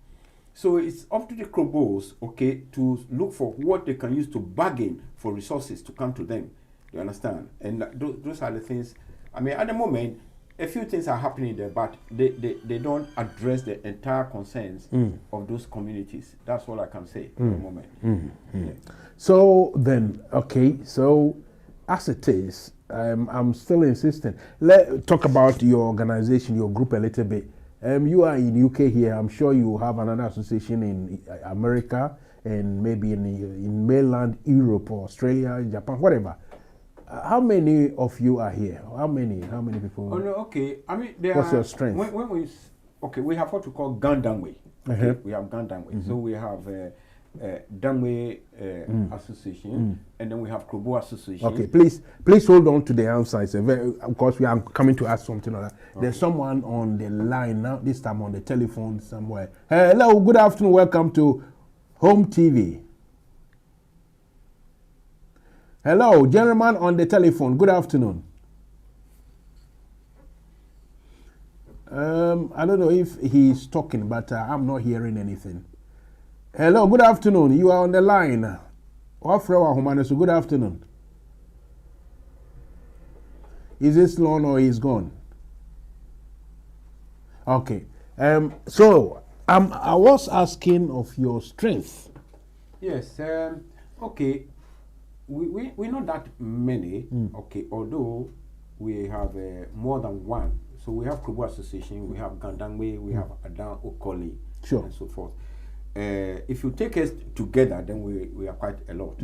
B: So it's up to the Krobos, okay, to look for what they can use to bargain for resources to come to them. You understand? And those are the things. I mean, at the moment, a few things are happening there, but they don't address the entire concerns of those communities. That's all I can say at the moment. Yeah.
A: So then, okay, so as it is, I'm still insisting. Let's talk about your organization, your group a little bit. You are in UK here. I'm sure you have another association in America and maybe in mainland Europe or Australia, Japan, whatever. How many of you are here? How many people?
B: Oh no, okay. I mean,
A: what's your strength?
B: We have what we call Gandanwe. Okay, we have Gandanwe. So we have Danwe Association, and then we have Krobo Association.
A: Okay, please hold on to the answer. Of course, we are coming to ask something like that. Okay. There's someone on the line now. This time on the telephone somewhere. Hello, good afternoon. Welcome to Home TV. Hello, gentleman on the telephone. Good afternoon. I don't know if he's talking, but I'm not hearing anything. Hello, good afternoon. You are on the line. Good afternoon. Is this long or he's gone? Okay. So I was asking of your strength.
B: Yes. Okay. We're not that many. Okay. Although we have more than one. So we have Krobo Association, we have Gandangwe, we have Adan Okoli,
A: Sure.
B: and so forth. If you take us together, then we are quite a lot.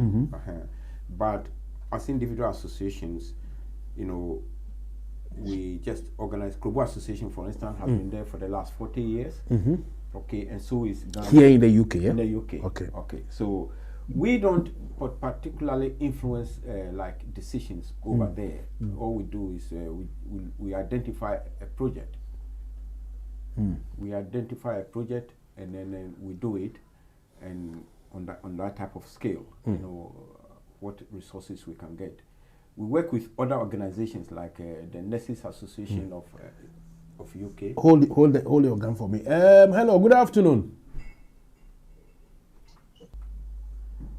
B: But as individual associations, you know, we just organize. Krobo Association, for instance, has been there for the last 40 years. Okay, and so is Ghana.
A: Here in the UK, yeah?
B: In the UK.
A: Okay.
B: Okay. So we don't particularly influence like decisions over there. All we do is we identify a project. We identify a project and then we do it, and on that type of scale, you know, what resources we can get. We work with other organizations like the Nurses Association of UK.
A: Hold your gun for me. Hello, good afternoon.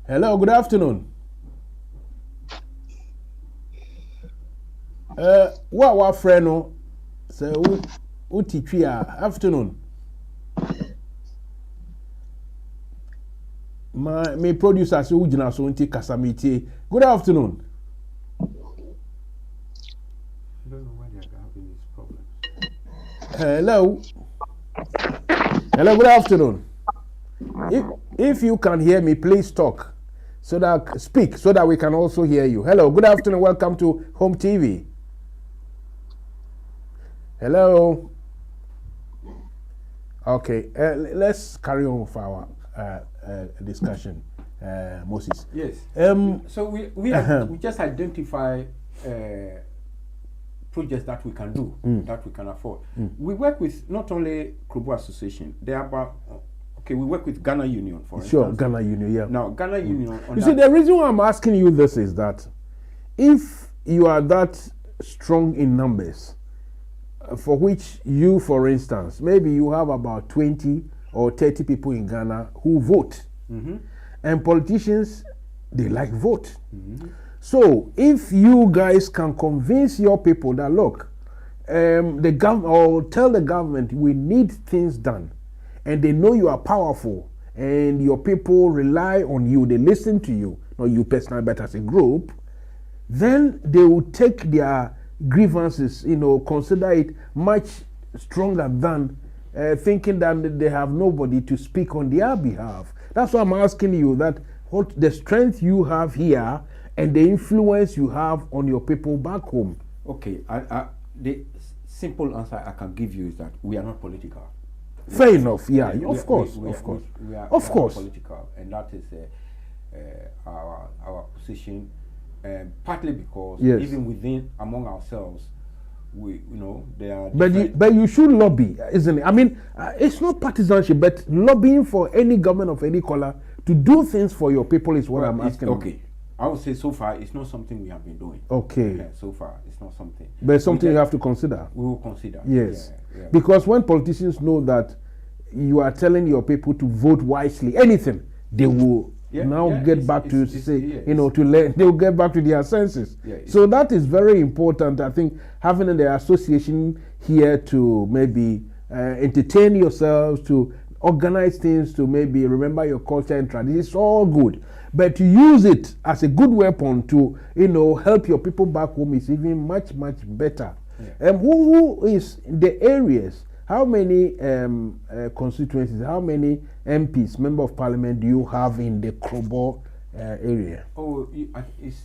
A: Hello, good afternoon. What friend? So, afternoon. My producer so ujina so nti kasamiti. Good afternoon.
B: I don't know why they are having these problems.
A: Hello. Hello, good afternoon. If you can hear me, please talk. Speak so that we can also hear you. Hello, good afternoon. Welcome to Home TV. Hello. Okay, let's carry on with our discussion, Moses.
B: Yes. So we just identify projects that we can do, that we can afford. We work with not only Krobo Association. They are about. Okay, we work with Ghana Union, for instance.
A: Sure, Ghana Union, yeah.
B: Now, Ghana Union...
A: You see, the reason why I'm asking you this is that if you are that strong in numbers, for which you, for instance, maybe you have about 20 or 30 people in Ghana who vote. And politicians, they like vote. So, if you guys can convince your people that, look, the government, or tell the government we need things done, and they know you are powerful, and your people rely on you, they listen to you, not you personally, but as a group, then they will take their grievances, you know, consider it much stronger than thinking that they have nobody to speak on their behalf. That's why I'm asking you that what the strength you have here and the influence you have on your people back home.
B: Okay, the simple answer I can give you is that we are not political.
A: Fair enough, yeah, of course.
B: We are political, and that is our position. Partly because even within among ourselves, we there are.
A: But you should lobby, isn't it? I mean, it's not partisanship, but lobbying for any government of any color to do things for your people is what I'm asking.
B: Okay, I would say so far it's not something we have been doing.
A: Okay.
B: So far it's not something.
A: But something you have to consider.
B: We will consider.
A: Yes. Yeah. Because when politicians know that you are telling your people to vote wisely, anything, they will get back to say, they will get back to their senses. So that is very important. I think having the association here to maybe entertain yourselves, to organize things, to maybe remember your culture and tradition, it's all good. But to use it as a good weapon to, help your people back home is even much, much better. Who is the areas? How many constituencies, how many MPs, Member of Parliament, do you have in the Krobo area?
B: Oh, it's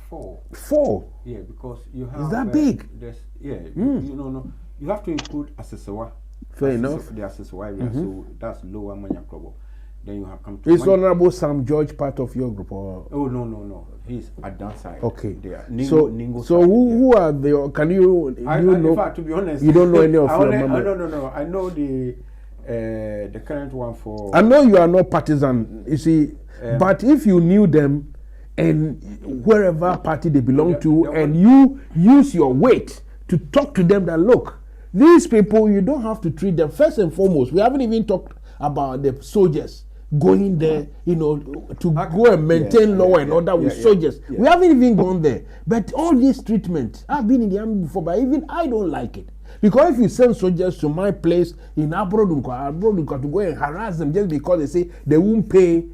B: 4.
A: 4?
B: Yeah, because you have...
A: Is that big?
B: You have to include Asesewa.
A: Fair enough.
B: The Asesewa area, so that's Lower Manya Krobo. Then you have come to...
A: Is Honorable Sam George part of your group? Or?
B: Oh, no. He's at that side.
A: Okay.
B: Ningo
A: so who are the... Can you know...
B: In fact, to be honest...
A: You don't know any of your
B: members? No. I know the current one for...
A: I know you are not partisan, you see, but if you knew them and wherever party they belong to, and you use your weight to talk to them that, look, these people, you don't have to treat them. First and foremost, we haven't even talked about the soldiers going there, to go and maintain law and order with soldiers. We haven't even gone there. But all this treatment, I've been in the army before, but even I don't like it. Because if you send soldiers to my place in Abrodunka to go and harass them just because they say they won't pay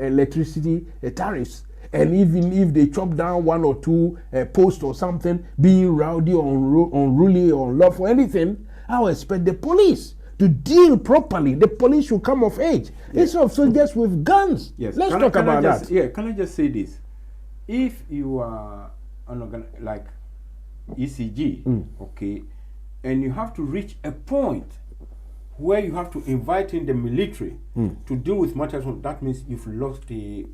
A: electricity tariffs, and even if they chop down one or two posts or something, being rowdy, unruly, or unlawful, anything, I will expect the police to deal properly. The police should come of age. Instead of soldiers with guns.
B: Yes.
A: Let's talk about that.
B: Yeah, can I just say this? If you are like ECG, okay, and you have to reach a point where you have to invite in the military to deal with matters, that means you've lost the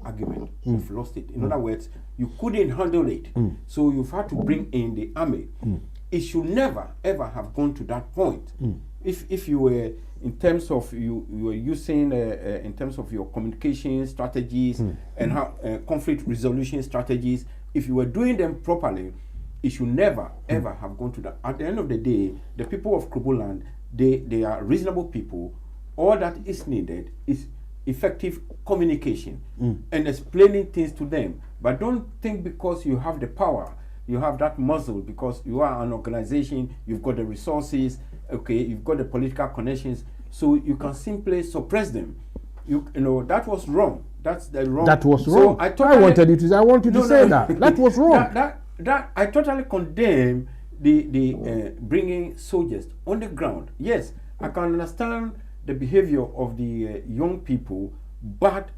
B: argument. You've lost it. In other words, you couldn't handle it. So you've had to bring in the army. It should never ever have gone to that point. If you were, in terms of you were using in terms of your communication strategies and how conflict resolution strategies, if you were doing them properly, it should never ever have gone to that. At the end of the day, the people of Kroboland, they are reasonable people. All that is needed is effective communication and explaining things to them. But don't think because you have the power, you have that muscle, because you are an organization, you've got the resources, okay, you've got the political connections, so you can simply suppress them. You know, that was wrong. That's the wrong.
A: That was wrong.
B: I
A: want you to say that. That was wrong.
B: That I totally condemn the bringing soldiers on the ground. Yes, I can understand the behavior of the young people, but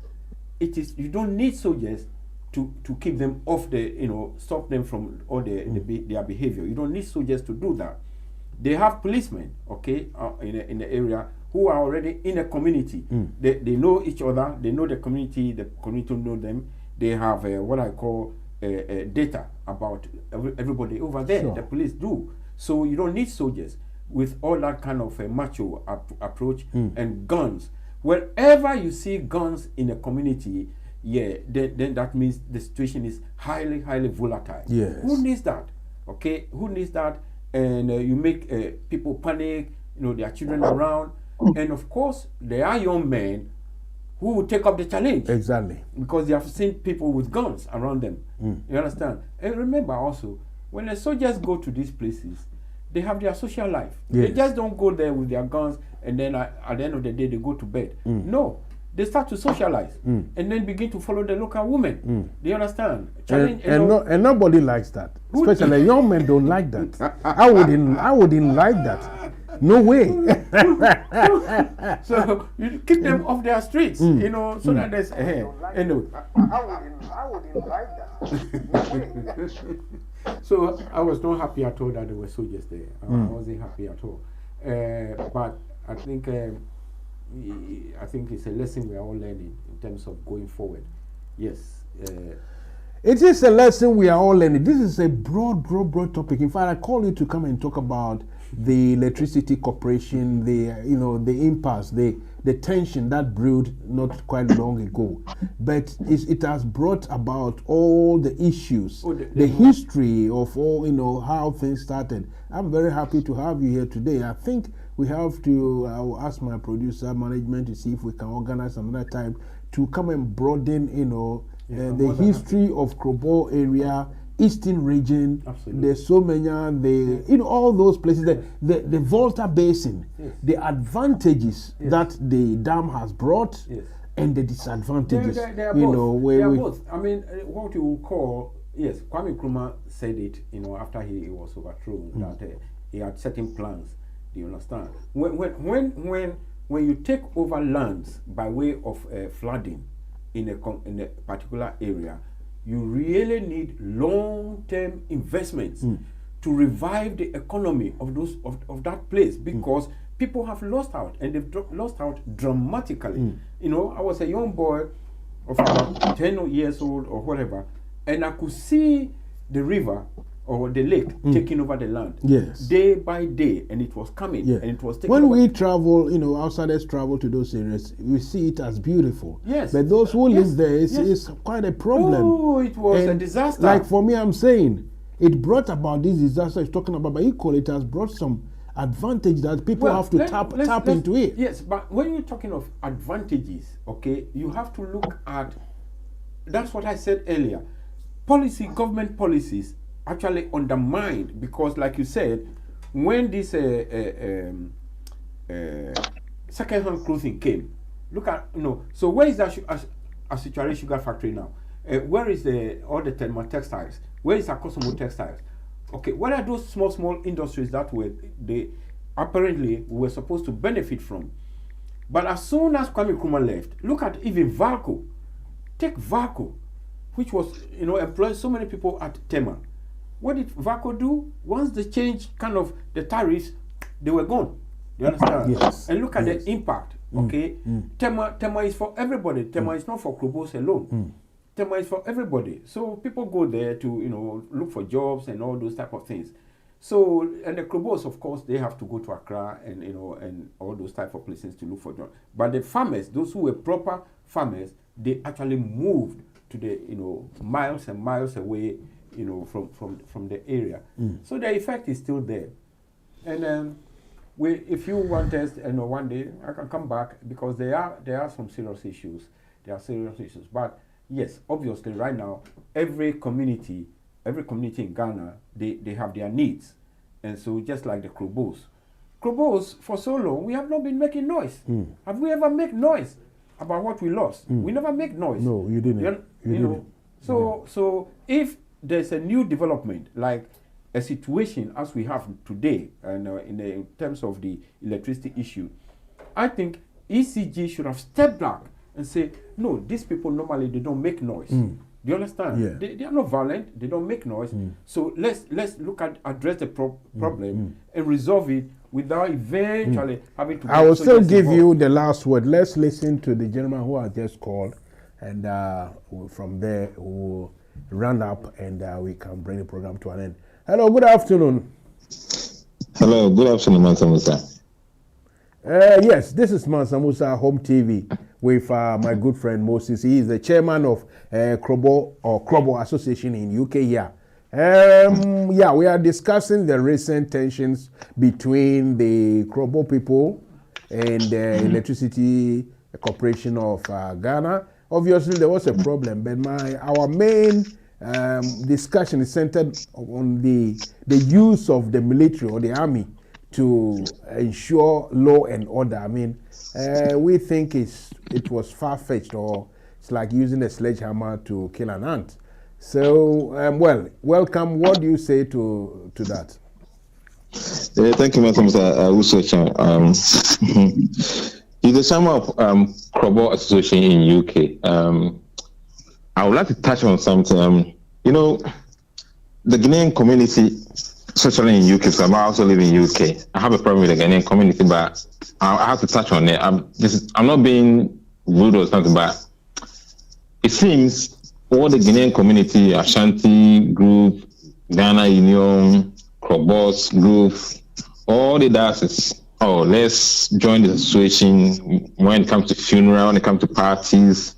B: it is, you don't need soldiers to keep them off the, stop them from all their behavior. You don't need soldiers to do that. They have policemen, okay, in the area who are already in the community. They know each other. They know the community know them. They have what I call data about everybody over there. Sure. The police do. So you don't need soldiers with all that kind of macho approach and guns. Wherever you see guns in a community, then that means the situation is highly volatile.
A: Yes.
B: Who needs that? Okay, who needs that? And you make people panic. There are children around, and of course there are young men who will take up the challenge.
A: Exactly.
B: Because they have seen people with guns around them. You understand? And remember also, when the soldiers go to these places, they have their social life. Yes. They just don't go there with their guns and then at the end of the day they go to bed. No. They start to socialize and then begin to follow the local women. Do you understand?
A: And nobody likes that. Especially young men don't like that. I wouldn't like that. No way.
B: So you keep them off their streets, so that there's anyway.
C: I wouldn't like that.
B: So I was not happy at all that there were soldiers there. I wasn't happy at all. But I think it's a lesson we are all learning in terms of going forward. Yes.
A: It is a lesson we are all learning. This is a broad topic. In fact, I call you to come and talk about the electricity corporation, the impasse, the tension that brewed not quite long ago. But it has brought about all the issues, the history of all, how things started. I'm very happy to have you here today. I think we have to, I will ask my producer management to see if we can organize another time to come and broaden, the history of Krobo area, Eastern region.
B: Absolutely.
A: There's so many, all those places, the Volta Basin, the advantages that the dam has brought, and the disadvantages.
B: They are both. They are both. I mean, what you would call, Kwame Nkrumah said it, after he was overthrown, that he had certain plans. Do you understand? When you take over lands by way of flooding in a particular area, you really need long-term investments to revive the economy of that place, because people have lost out, and they've lost out dramatically. I was a young boy of about 10 years old or whatever, and I could see the river or the lake taking over the land day by day, and it was coming and it was taking
A: when
B: over.
A: We travel, outsiders travel to those areas, we see it as beautiful.
B: Yes.
A: But those who live there, it's quite a problem.
B: Oh, it was a disaster.
A: Like for me, I'm saying, it brought about this disaster it's talking about, but equally it has brought some advantage that people have to tap into it.
B: Yes, but when you're talking of advantages, okay, you have to look at, that's what I said earlier, government policies actually undermined, because like you said, when this second-hand clothing came, look at, so where is that Asuchari sugar factory now? Where is all the thermal textiles? Where is Akosomo textiles? Okay, what are those small industries that they apparently were supposed to benefit from? But as soon as Kwame Nkrumah left, look at even Valco. Take Valco, which was, employing so many people at Tema. What did Valco do? Once they changed kind of the tariffs, they were gone. You understand?
A: Yes.
B: And look at the impact. Okay, Tema is for everybody. Tema is not for Krobos alone. Tema is for everybody. So people go there to look for jobs and all those type of things. So, and the Krobos, of course, they have to go to Accra and and all those type of places to look for jobs. But the farmers, those who were proper farmers, they actually moved to the miles and miles away from the area. So the effect is still there. And if you want us, one day I can come back, because there are some serious issues. There are serious issues. But yes, obviously right now, every community in Ghana, they have their needs. And so just like the Krobos, for so long, we have not been making noise. Have we ever made noise about what we lost? We never make noise.
A: No, you didn't. You didn't.
B: So if there's a new development, like a situation as we have today, and in terms of the electricity issue, I think ECG should have stepped back and say, no, these people normally, they don't make noise. Do you understand?
A: Yeah.
B: They are not violent. They don't make noise. So let's look at address the problem and resolve it without eventually having to.
A: I will still give you the last word. Let's listen to the gentleman who has just called, and from there we'll run up and we can bring the program to an end. Hello, good afternoon.
E: Hello, good afternoon, Mansa Musa.
A: Yes, this is Mansa Musa Home TV with my good friend Moses. He is the chairman of Krobo Association in UK here. Yeah, we are discussing the recent tensions between the Krobo people and the Electricity Corporation of Ghana. Obviously, there was a problem, but our main discussion is centered on the use of the military or the army to ensure law and order. I mean, we think it was far-fetched, or it's like using a sledgehammer to kill an ant. So, welcome. What do you say to that?
E: Thank you, Mr. He's the chairman of Krobo Association in UK. I would like to touch on something. The Ghanaian community, especially in UK, so I also live in UK. I have a problem with the Ghanaian community, but I have to touch on it. I'm not being rude or something, but it seems all the Ghanaian community, Ashanti group, Ghana Union, Krobos group, all the diocese, let's join the association when it comes to funeral, when it comes to parties,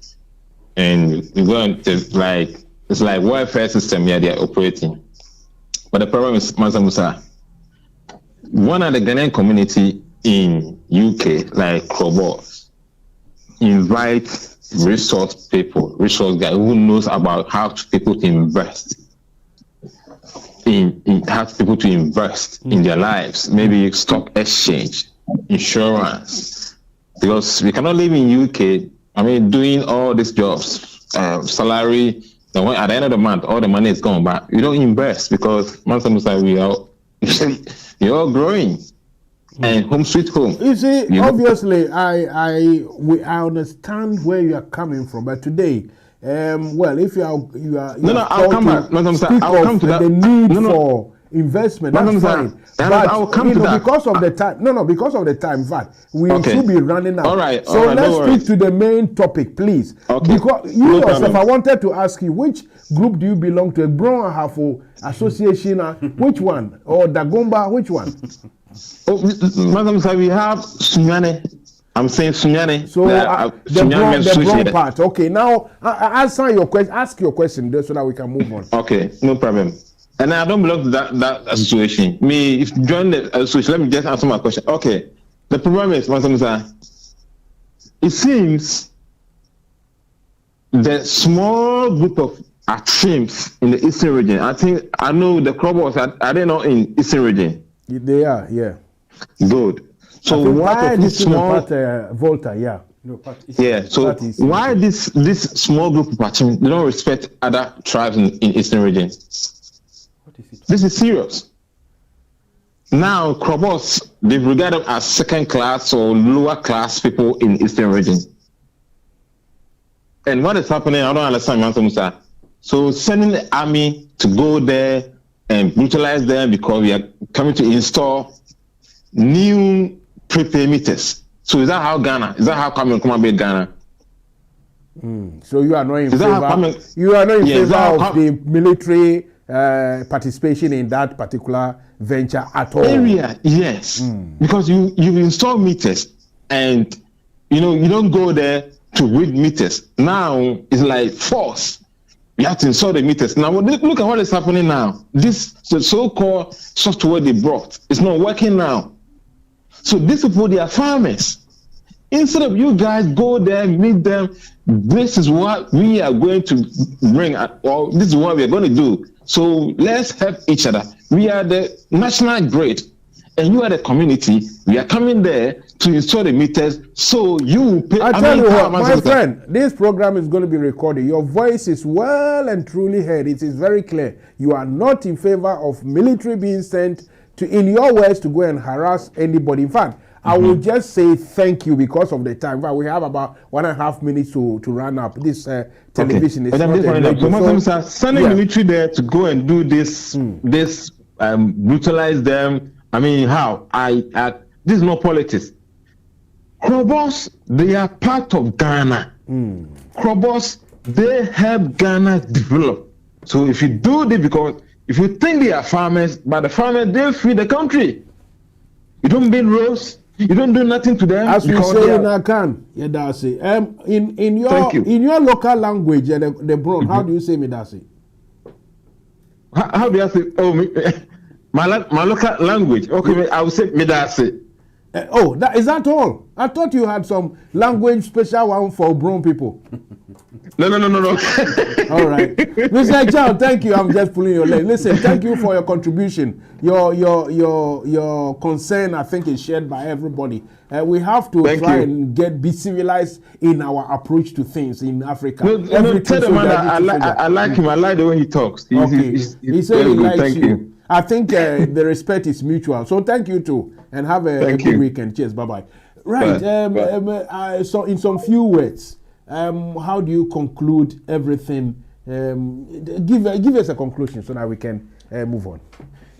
E: and we're going to it's like welfare system here they're operating. But the problem is, Mansa Musa, one of the Ghanaian community in UK, like Krobos, invite resource guys who knows about how people to invest in their lives, maybe stock exchange, insurance, because we cannot live in UK. I mean, doing all these jobs, salary. Then at the end of the month, all the money is gone, but you don't invest because Mansa Musa, you're all growing. And home sweet home.
A: You see, obviously, I understand where you are coming from, but today, if
E: I'll come back. I'll come to that.
A: The need for investment. That's fine. But
E: I'll come to that
A: because of the time. Because of the time. In fact, we should be running out.
E: All right.
A: So let's speak to the main topic, please.
E: Okay.
A: Because you yourself, I wanted to ask you, which group do you belong to? Brown Hafo Association? Which one? Or Dagomba? Which one?
E: Madam, we have Sunyane. I'm saying Sunyane.
A: So the brown part. Okay, now answer your question. Ask your question so that we can move on.
E: Okay, no problem. And I don't belong to that association. If you join the association, let me just answer my question. Okay, the problem is, Madam, it seems the small group of at teams in the eastern region. I know the Krobos are they not in eastern region?
A: They are, yeah.
E: Good. So why this small
A: Volta, yeah.
B: No, part
E: yeah. So why this small group of Achim, they don't respect other tribes in eastern region?
B: What is it?
E: This is serious. Now Krobos, they regard them as second class or lower class people in eastern region. And what is happening? I don't understand, Mansa Musa. So sending the army to go there and brutalize them because we are coming to install new prepaid meters. So is that how Ghana? Is that how come be Ghana?
A: So you are not in favor. You are not in favor of the military participation in that particular venture at all.
E: Area, yes, because you install meters and you don't go there to read meters. Now it's like force. You have to install the meters. Now look at what is happening now. This so-called software they brought is not working now. So these people, they are farmers. Instead of you guys go there, meet them, this is what we are going to bring, or this is what we are going to do. So let's help each other. We are the national grid, and you are the community. We are coming there to install the meters, so you pay.
A: I tell you what, my friend, this program is going to be recorded. Your voice is well and truly heard. It is very clear. You are not in favor of military being sent to, in your words, to go and harass anybody. In fact, I will just say thank you because of the time. But we have about 1.5 minutes to run up. This television is not
E: sending military there to go and do this, brutalize them. I mean, how? This is not politics. Krobos, they are part of Ghana. Krobos, they help Ghana develop. So if you do this, because if you think they are farmers, but the farmers, they feed the country. You don't build roads. You don't do nothing to them.
A: As we say in Akan, Medasi. In your local language, the Bron, how do you say Medasi?
E: How do you say? Oh, my local language. Okay, I will say Medasi.
A: Is that all? I thought you had some language special one for Bron people.
E: No.
A: All right, Mr. Chow, thank you. I'm just pulling your leg. Listen, thank you for your contribution. Your concern, I think, is shared by everybody. We have to and be civilized in our approach to things in Africa.
E: Tell the man I like him. I like the way he talks.
A: He said he likes you. I think the respect is mutual. So thank you too, and have a good weekend. Cheers. Bye bye. Right. So in some few words, how do you conclude everything? Give us a conclusion so that we can move on.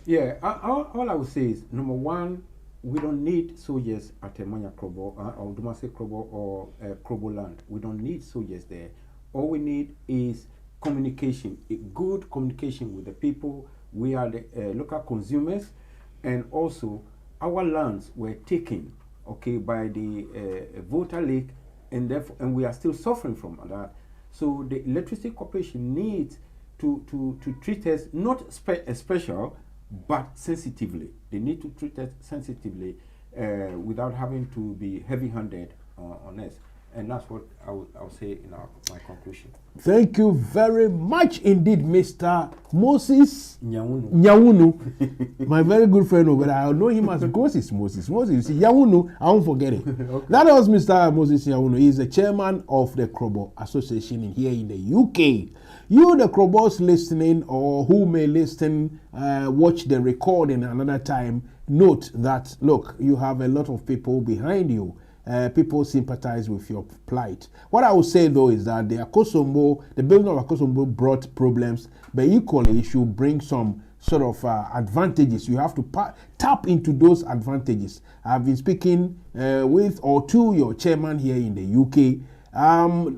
B: Yeah. All I would say is, number one, we don't need soldiers at Manya Krobo or Dumase Krobo or Krobo land. We don't need soldiers there. All we need is communication, a good communication with the people. We are the local consumers, and also our lands were taken, by the voter leak, and therefore, and we are still suffering from that. So the Electricity Corporation needs to treat us not special, but sensitively. They need to treat us sensitively without having to be heavy-handed on us. And that's what I'll say in my conclusion.
A: Thank you very much indeed, Mr. Moses Nyawunu. My very good friend, but I know him as Moses. Moses, you see, Nyawunu, I won't forget it. Okay. That was Mr. Moses Nyawunu. He's the chairman of the Krobo Association here in the UK. You, the Krobos listening, or who may listen, watch the recording another time, note that, look, you have a lot of people behind you. People sympathize with your plight. What I would say though is that the building of Akosombo brought problems, but equally it should bring some sort of advantages. You have to tap into those advantages. I've been speaking with or to your chairman here in the UK.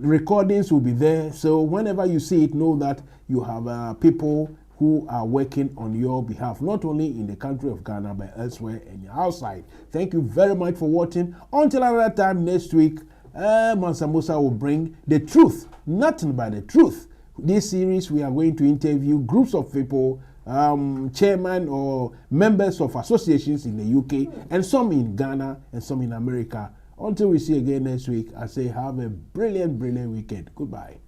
A: Recordings will be there, so whenever you see it, know that you have people who are working on your behalf, not only in the country of Ghana, but elsewhere and outside. Thank you very much for watching. Until another time next week, Mansa Musa will bring the truth, nothing but the truth. This series, we are going to interview groups of people, chairman or members of associations in the UK, and some in Ghana and some in America. Until we see again next week, I say have a brilliant, brilliant weekend. Goodbye.